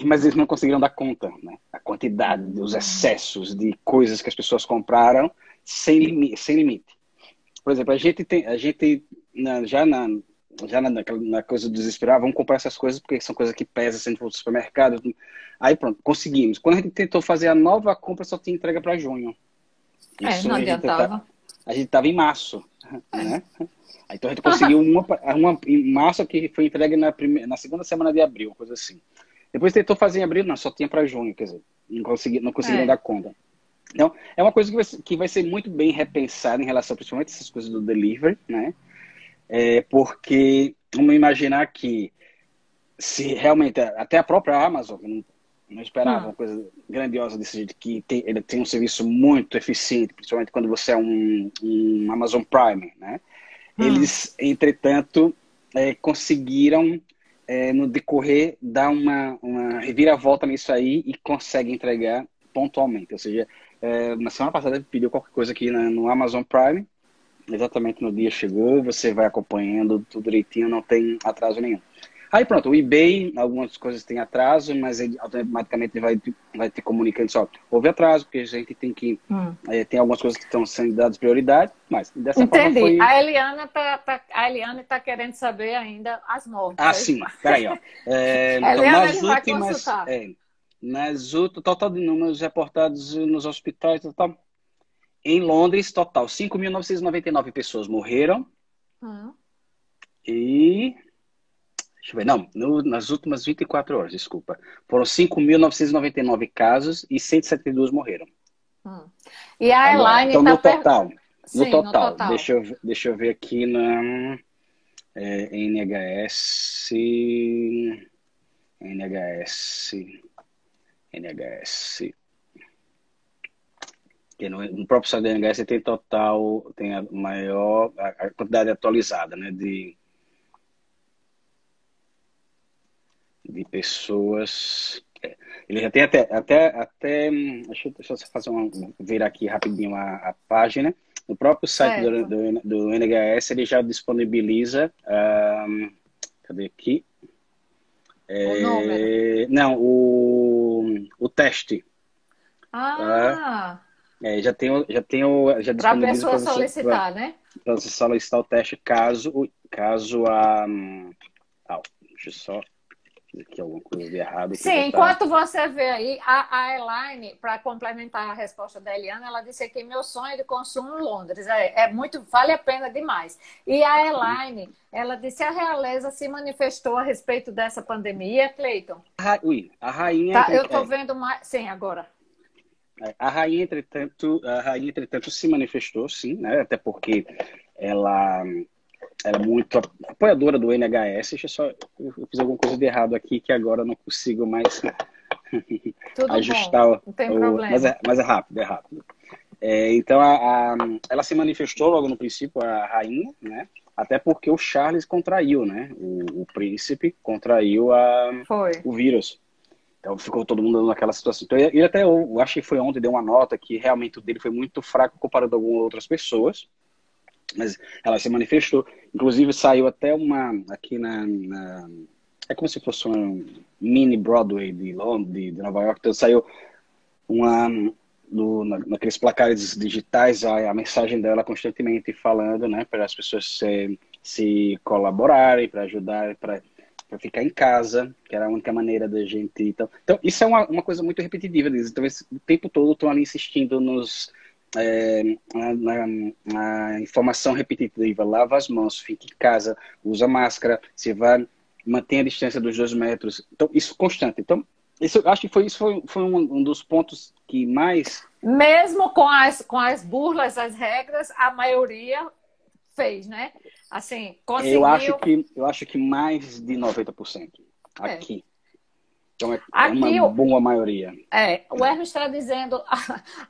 Mas eles não conseguiram dar conta, né? A quantidade, os hum, excessos de coisas que as pessoas compraram sem limite. Por exemplo, a gente na coisa do desesperar, vamos comprar essas coisas porque são coisas que pesam se a gente for ao supermercado. Aí pronto, conseguimos. Quando a gente tentou fazer a nova compra, só tinha entrega para junho. Isso não adiantava. a gente estava em março, né? Então a gente conseguiu uma em março que foi entregue na segunda semana de abril, coisa assim. Depois tentou fazer em abril, não, só tinha para junho, quer dizer, não conseguiram dar É, conta. Então, é uma coisa que vai ser muito bem repensada em relação, principalmente, a essas coisas do delivery, né? Porque vamos imaginar que se realmente, até a própria Amazon, que não esperava hum, uma coisa grandiosa desse jeito, que ele tem um serviço muito eficiente, principalmente quando você é um Amazon Prime, né? hum. Eles, entretanto, conseguiram, no decorrer, dar uma reviravolta nisso aí e conseguem entregar pontualmente. Ou seja, na semana passada ele pediu qualquer coisa aqui no Amazon Prime, exatamente no dia chegou, você vai acompanhando tudo direitinho, não tem atraso nenhum. Aí pronto, o eBay, algumas coisas têm atraso, mas ele automaticamente vai te comunicando só, houve atraso, porque a gente tem que, Hum. tem algumas coisas que estão sendo dadas prioridade, mas dessa forma Entendi. foi. A Eliane tá querendo saber ainda as mortes. Sim, peraí, ó. A Então, Eliane, ele vai consultar. total de números reportados nos hospitais, total, em Londres, total, 5.999 pessoas morreram Hum. e deixa eu ver. Não, nas últimas 24 horas, desculpa. Foram 5.999 casos e 172 morreram. Hum. E a Agora, Elaine então está no Sim, no total, total. deixa eu ver aqui na NHS, NHS, NHS. Que no próprio site da NHS tem total, tem a maior, a quantidade atualizada, né, de pessoas. Ele já tem deixa eu fazer virar aqui rapidinho a página. No próprio site Certo. do NHS, ele já disponibiliza. Cadê aqui? O número. Não, o teste. Tá? Ah, Já para a disponibiliza pessoa solicitar, né? para você solicitar o teste caso a. Deixa eu só Fiz aqui alguma coisa de errado que já Sim, está. enquanto você vê aí, a Elaine, para complementar a resposta da Eliana, ela disse aqui, meu sonho de consumo em Londres, muito, vale a pena demais. E a Elaine, ela disse, a realeza se manifestou a respeito dessa pandemia, Cleiton? Ui, a rainha, Tá, eu estou vendo mais, sim, agora. a rainha, entretanto, se manifestou, sim, né? Até porque ela, ela é muito apoiadora do NHS. Eu fiz alguma coisa de errado aqui que agora eu não consigo mais Tudo bom, ajustar não tem problema. mas é rápido, é rápido. Então, ela se manifestou logo no princípio, a rainha, né? Até porque o Charles contraiu, né? O príncipe contraiu Foi. o vírus. Então ficou todo mundo naquela situação. Então, ele até, eu acho que foi ontem, deu uma nota que realmente o dele foi muito fraco comparado a algumas outras pessoas, mas ela se manifestou. Inclusive saiu até aqui é como se fosse um mini Broadway de Londres, de Nova York. Então saiu uma naqueles placares digitais a mensagem dela constantemente falando, né, para as pessoas se colaborarem, para ajudar, para ficar em casa, que era a única maneira da gente. Então isso é uma coisa muito repetitiva deles. Então, o tempo todo estão ali insistindo na informação repetitiva: lava as mãos, fique em casa, usa máscara, se vai, mantenha a distância dos 2 metros. Então, isso constante. Então, acho que foi um dos pontos que mais. Mesmo com as burlas, as regras, a maioria fez, né? Assim, conseguiu. Eu acho que mais de 90% É. aqui. Então é uma Aqui, boa maioria. o Hermes está dizendo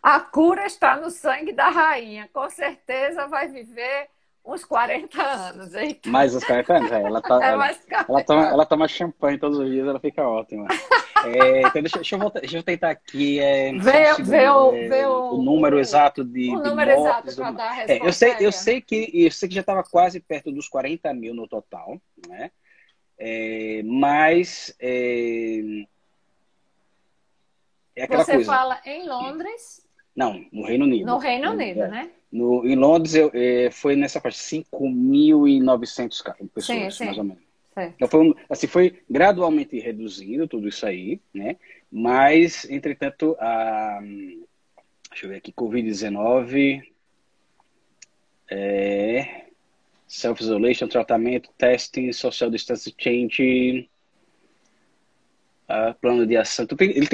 a cura está no sangue da rainha. Com certeza vai viver uns 40 anos. Eita. Mais os 40 anos, Mais 40 ela toma champanhe todos os dias, ela fica ótima. Então deixa eu tentar aqui. Vê O número exato de número exato mortes. para dar a resposta. Eu sei que já estava quase perto dos 40 mil no total, né? Mas é aquela Você coisa. fala em Londres? Não, no Reino Unido. No Reino Unido, né? Em Londres foi nessa faixa, 5.900 pessoas, Sim. mais ou menos. Certo. Então foi gradualmente reduzindo tudo isso aí, né? Mas, entretanto, deixa eu ver aqui, Covid-19, self-isolation, tratamento, testing, social distance change, plano de ação. Ele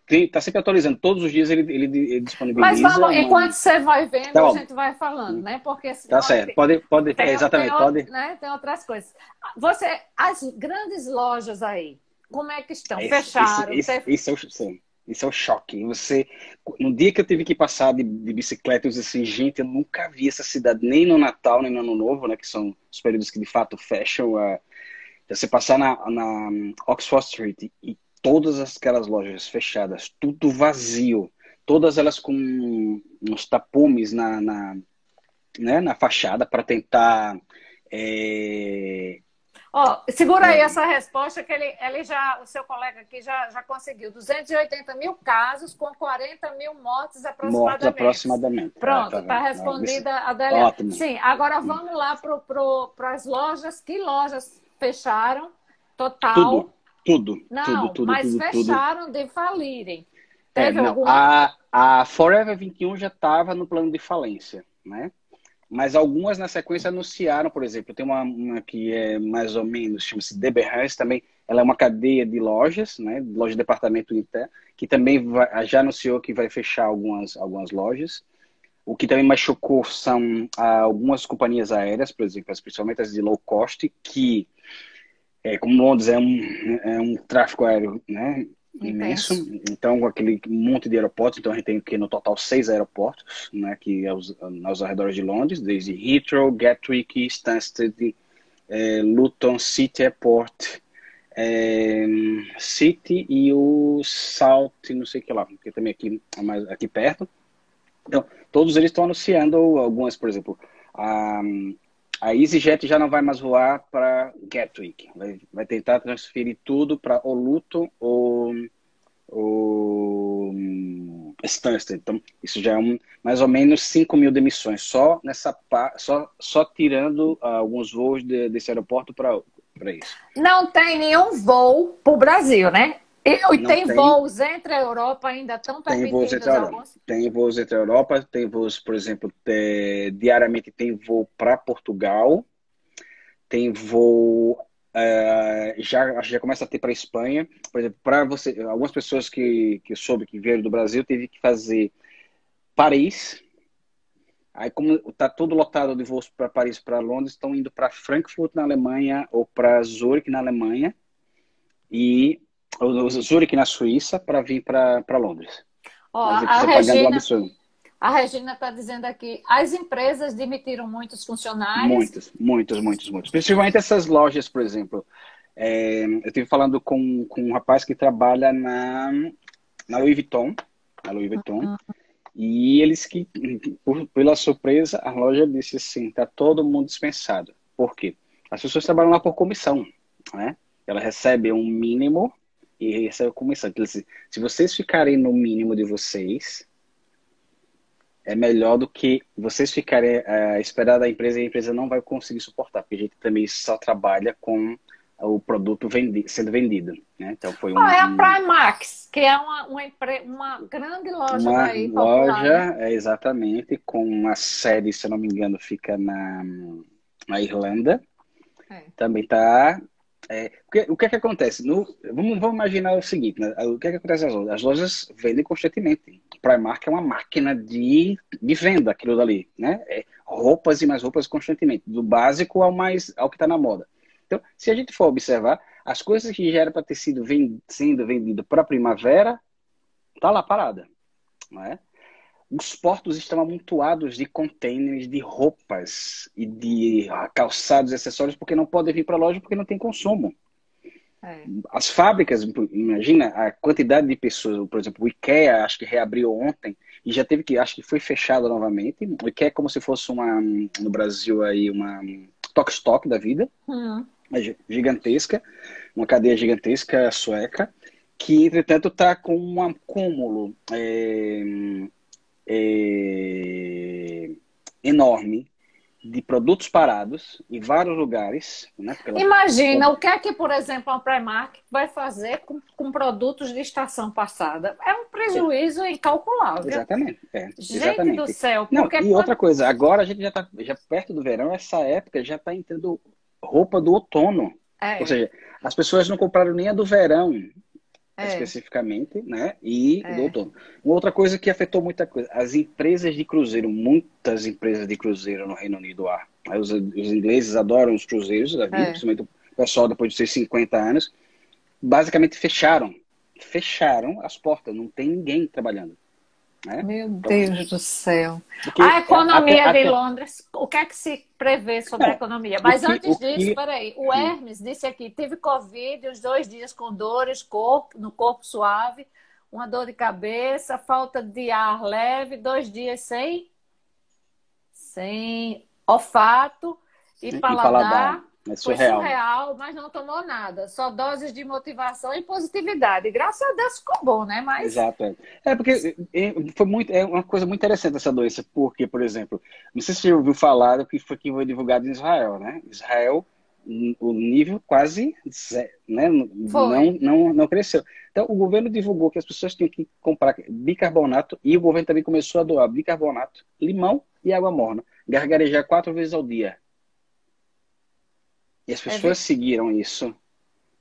está sempre atualizando. Todos os dias ele disponibiliza. Mas vamos, enquanto você vai vendo, tá a bom. gente vai falando, né? Porque Tá certo. Exatamente. Pode. Né? Tem outras coisas. As grandes lojas aí, como é que estão? Fecharam? Esse é o choque. No dia que eu tive que passar de bicicleta, eu disse assim, gente, eu nunca vi essa cidade, nem no Natal, nem no Ano Novo, né? Que são os períodos que de fato fecham. Você passar na Oxford Street e todas aquelas lojas fechadas, tudo vazio, todas elas com uns tapumes na fachada para tentar. Segura aí essa resposta que o seu colega aqui já conseguiu. 280 mil casos com 40 mil mortes aproximadamente. Pronto, está respondida a Adélia. Ótimo. Sim, agora vamos lá para as lojas. Que lojas fecharam? Total. Tudo. Mas fecharam de falirem. Teve alguma? A Forever 21 já estava no plano de falência, né? Mas algumas na sequência anunciaram, por exemplo, tem uma que é mais ou menos, chama-se Debenhams também, ela é uma cadeia de lojas, né? Loja de departamento interno, que também já anunciou que vai fechar algumas lojas. O que também mais chocou são algumas companhias aéreas, por exemplo, principalmente as de low cost, que como Londres é um tráfego aéreo, né, imenso, então aquele monte de aeroportos, então a gente tem aqui no total 6 aeroportos, né, que aos arredores de Londres, desde Heathrow, Gatwick, Stansted, Luton, City Airport, City e o South, não sei o que lá, que também aqui perto. Então, todos eles estão anunciando algumas, por exemplo, a EasyJet já não vai mais voar para Gatwick. Vai tentar transferir tudo para ou Luton ou Stansted. Então, isso já é mais ou menos 5 mil demissões. Só tirando alguns voos desse aeroporto para para isso. Não tem nenhum voo para o Brasil, né? E Não tem tem, voos entre a Europa, ainda estão tem voos entre permitidos a Europa. alguns? Tem voos entre a Europa, tem voos, por exemplo, diariamente tem voo para Portugal, tem voo já começa a ter para Espanha. Por exemplo, para você, algumas pessoas que soube que vieram do Brasil teve que fazer Paris. Aí, como está tudo lotado de voos para Paris, para Londres, estão indo para Frankfurt na Alemanha ou para Zurique na Alemanha e ou Zurique na Suíça para vir para Londres. Ó, Mas ele a precisa pagar um Regina absurdo. A Regina está dizendo aqui, as empresas demitiram muitos funcionários. Muitos, muitos, muitos, muitos. Principalmente essas lojas, por exemplo. Eu estive falando com um rapaz que trabalha na Louis Vuitton, e eles pela surpresa, a loja disse assim, está todo mundo dispensado. Por quê? As pessoas trabalham lá por comissão, né? Ela recebe um mínimo e recebe comissão. Então, assim, se vocês ficarem no mínimo de vocês, é melhor do que vocês ficarem a esperar da empresa e a empresa não vai conseguir suportar, porque a gente também só trabalha com o produto sendo vendido, né? Então foi É a Primax, que é uma grande loja uma daí, popular, né? loja, exatamente, com uma sede, se eu não me engano, fica na Irlanda. Também está. O que é que acontece? Vamos imaginar o seguinte, né? O que é que acontece nas lojas? As lojas vendem constantemente. Primark é uma máquina de venda, aquilo dali, né? Roupas e mais roupas constantemente, do básico ao que está na moda. Então, se a gente for observar, as coisas que já era para ter sido sendo vendido para a primavera, tá lá parada, não é? Os portos estão amontoados de contêineres de roupas e de calçados e acessórios porque não podem vir para a loja porque não tem consumo. As fábricas, imagina a quantidade de pessoas, por exemplo, o IKEA, acho que reabriu ontem e já teve acho que foi fechado novamente. O IKEA é como se fosse no Brasil aí, uma Tok-Stock da vida, gigantesca, uma cadeia gigantesca sueca, que entretanto está com um acúmulo enorme de produtos parados em vários lugares. Né? Imagina o que é que, por exemplo, a Primark vai fazer com produtos de estação passada. É um prejuízo incalculável. Exatamente. Gente exatamente. do céu. Não, e outra coisa, agora a gente já está perto do verão, essa época já está entrando roupa do outono. Ou seja, as pessoas não compraram nem a do verão. Especificamente, né? E do outono. Uma outra coisa que afetou muita coisa, as empresas de cruzeiro, muitas empresas de cruzeiro no Reino Unido há. Os ingleses adoram os cruzeiros da vida, principalmente o pessoal depois de seus 50 anos, basicamente fecharam as portas, não tem ninguém trabalhando. Né? Meu Deus do céu. A economia de Londres, o que é que se prevê sobre a economia? Mas antes disso, peraí, o Hermes disse aqui, teve Covid, os 2 dias com dores, no corpo suave, uma dor de cabeça, falta de ar leve, 2 dias sem olfato e paladar. Foi surreal, mas não tomou nada. Só doses de motivação e positividade. Graças a Deus ficou bom, né? Mas... Exato. Porque é uma coisa muito interessante essa doença. Porque, por exemplo, não sei se você ouviu falar do que foi divulgado em Israel, né? Israel, o nível quase né? Não cresceu. Então, o governo divulgou que as pessoas tinham que comprar bicarbonato e o governo também começou a doar bicarbonato, limão e água morna. Gargarejar 4 vezes ao dia. E as pessoas seguiram isso.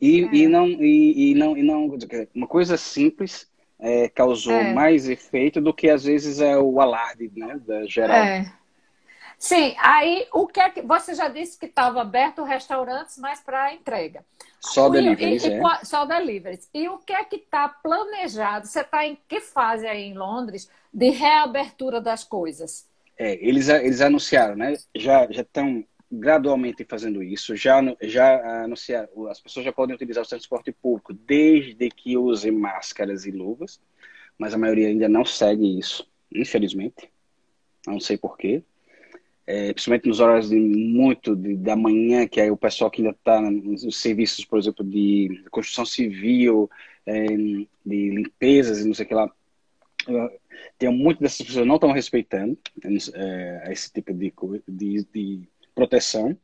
E não, uma coisa simples causou mais efeito do que às vezes é o alarde, né, da geral. Sim, aí o que é que você já disse que estava aberto restaurantes, mas para entrega. Só deliveries, Só deliveries. E o que é que está planejado? Você está em que fase aí em Londres de reabertura das coisas? Eles anunciaram, né? Já estão gradualmente fazendo isso, já anunciaram, as pessoas já podem utilizar o transporte público desde que usem máscaras e luvas, mas a maioria ainda não segue isso, infelizmente, não sei porquê, principalmente nos horários da manhã, que aí o pessoal que ainda está nos serviços, por exemplo, de construção civil, de limpezas e não sei o que lá, tem muitas dessas pessoas não estão respeitando esse tipo de proteção.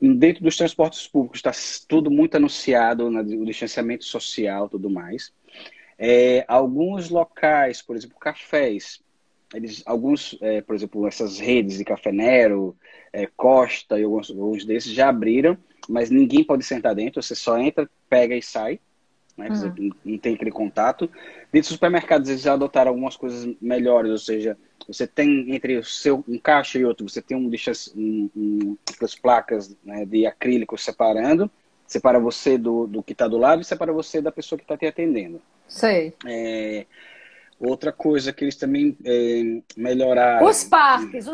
Dentro dos transportes públicos está tudo muito anunciado, né, o distanciamento social, tudo mais. Alguns locais, por exemplo, cafés, por exemplo, essas redes de Café Nero, Costa e alguns desses já abriram, mas ninguém pode sentar dentro, você só entra, pega e sai, né? Quer dizer, não tem aquele contato. Dentro dos supermercados eles já adotaram algumas coisas melhores, ou seja, você tem entre um caixa e outro, você tem aquelas placas, né, de acrílico separando, separa você do que está do lado e separa você da pessoa que está te atendendo. Sei. Outra coisa que eles também melhoraram. Os parques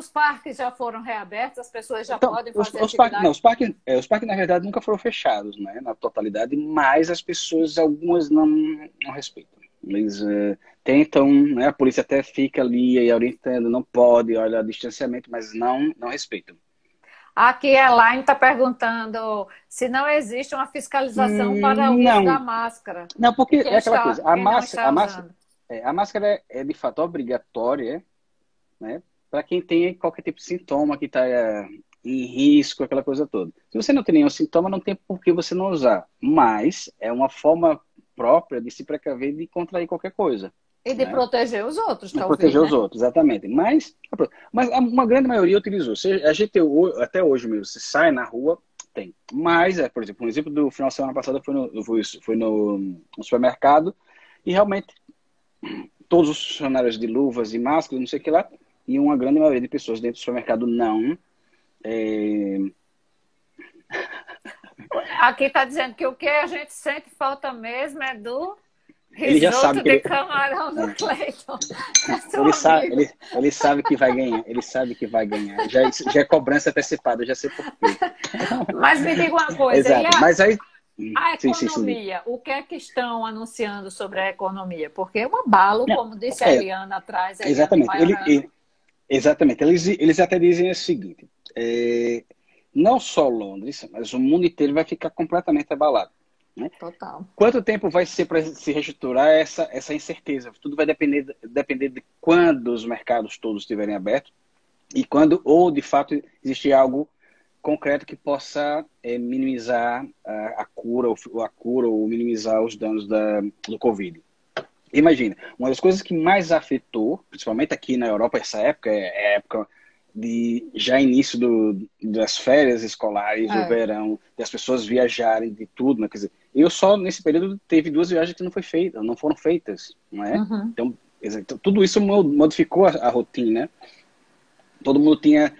já foram reabertos, as pessoas já podem fazer atividade? Os parques, na verdade, nunca foram fechados, né, na totalidade, mas as pessoas, algumas não respeitam. Eles tentam, né, a polícia até fica ali aí orientando, não pode, olha, distanciamento, mas não respeitam. Aqui a Elaine está perguntando se não existe uma fiscalização para o uso da máscara. Não, porque é aquela coisa, a máscara é de fato obrigatória, né, para quem tem qualquer tipo de sintoma, que está em risco, aquela coisa toda. Se você não tem nenhum sintoma, não tem por que você não usar. Mas é uma forma própria de se precaver de contrair qualquer coisa. E de proteger os outros, talvez. Proteger os outros, exatamente. Mas uma grande maioria utilizou. A gente, até hoje mesmo, você sai na rua, tem. Mas, por exemplo, um exemplo do final de semana passada foi no supermercado e realmente todos os funcionários de luvas e máscaras, não sei o que lá, e uma grande maioria de pessoas dentro do supermercado não. Aqui está dizendo que o que a gente sente falta mesmo é do ele já sabe de camarão do Cleiton. Ele sabe que vai ganhar. Ele sabe que vai ganhar. Já é cobrança antecipada, eu já sei por quê. Mas me diga uma coisa. Exato. Mas aí... A economia, sim. O que é que estão anunciando sobre a economia? Porque é um abalo, como disse a Eliana atrás. Exatamente. Exatamente. Eles até dizem o seguinte, não só Londres, mas o mundo inteiro vai ficar completamente abalado. Né? Total. Quanto tempo vai ser para se reestruturar essa incerteza? Tudo vai depender de quando os mercados todos estiverem abertos e quando, ou de fato, existir algo concreto que possa minimizar a cura ou minimizar os danos do Covid. Imagina, uma das coisas que mais afetou, principalmente aqui na Europa, essa época, é a época de já início das férias escolares, o verão, das pessoas viajarem, de tudo, né? Quer dizer, eu só nesse período teve 2 viagens que não foram feitas, não é? Então, tudo isso modificou a rotina. Todo mundo tinha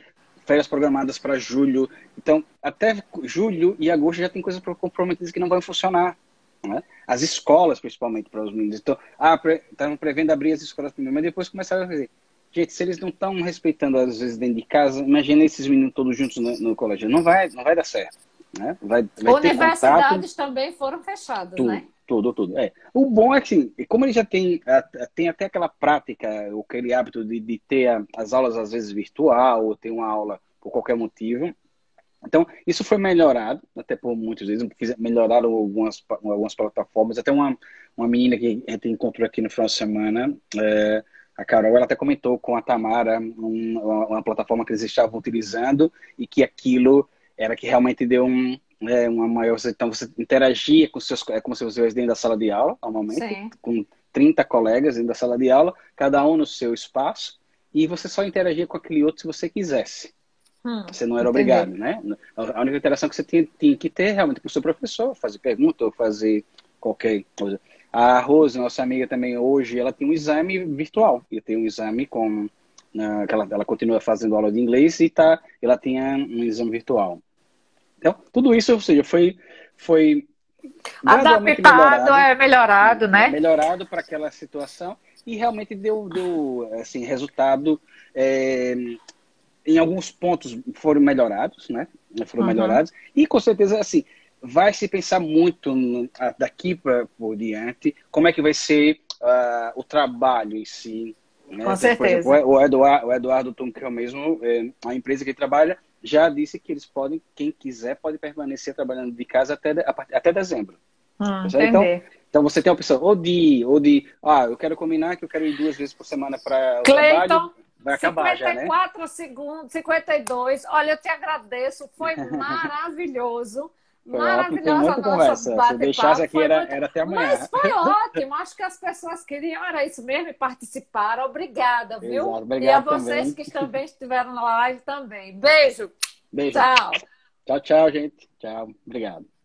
férias programadas para julho, então até julho e agosto já tem coisas comprometidas que não vão funcionar, né? As escolas, principalmente para os meninos, então, estavam prevendo abrir as escolas primeiro, mas depois começaram a fazer. Gente, se eles não estão respeitando às vezes dentro de casa, imagina esses meninos todos juntos no colégio. Não vai dar certo. Né? Vai Universidades também foram fechadas, né? Tudo. O bom é que, assim, como ele já tem até aquela prática, aquele hábito de ter as aulas às vezes virtual, ou ter uma aula por qualquer motivo. Então, isso foi melhorado, até por muitas vezes, melhoraram algumas plataformas. Até uma menina que a gente encontrou aqui no final de semana, a Carol, ela até comentou com a Tamara uma plataforma que eles estavam utilizando e que aquilo era que realmente deu uma maior... Então, você interagia com seus... É como se você estivesse dentro da sala de aula, normalmente, sim, com 30 colegas dentro da sala de aula, cada um no seu espaço, e você só interagia com aquele outro se você quisesse. Você não era obrigado, né? A única interação que você tinha que ter realmente com o seu professor, fazer pergunta ou fazer qualquer coisa. A Rose, nossa amiga também, hoje, ela tem um exame virtual. E tem um exame ela continua fazendo aula de inglês e ela tinha um exame virtual. Então, tudo isso, ou seja, foi adaptado, melhorado, né? Melhorado para aquela situação e realmente deu assim, resultado. Em alguns pontos foram melhorados, né? Melhorados. E, com certeza, assim, vai se pensar muito daqui por diante como é que vai ser o trabalho em si. Né? Com certeza. Por exemplo, o Eduardo Tunkel mesmo, a empresa que ele trabalha, já disse que eles podem, quem quiser, pode permanecer trabalhando de casa até dezembro. Então você tem a opção ou de eu quero combinar que eu quero ir 2 vezes por semana para o trabalho. vai acabar já, né? 54 segundos, 52. Olha, eu te agradeço, foi maravilhoso. Foi ótimo, tem Maravilhosa a muita nossa conversa. Se deixasse bate-papo. aqui, era até amanhã. Mas foi ótimo. Acho que as pessoas queriam, era isso mesmo, e participaram. Obrigada, viu? Exato, E a obrigado vocês também. que também estiveram na live também. Beijo. Beijo. Tchau. Tchau, tchau, gente. Tchau. Obrigado.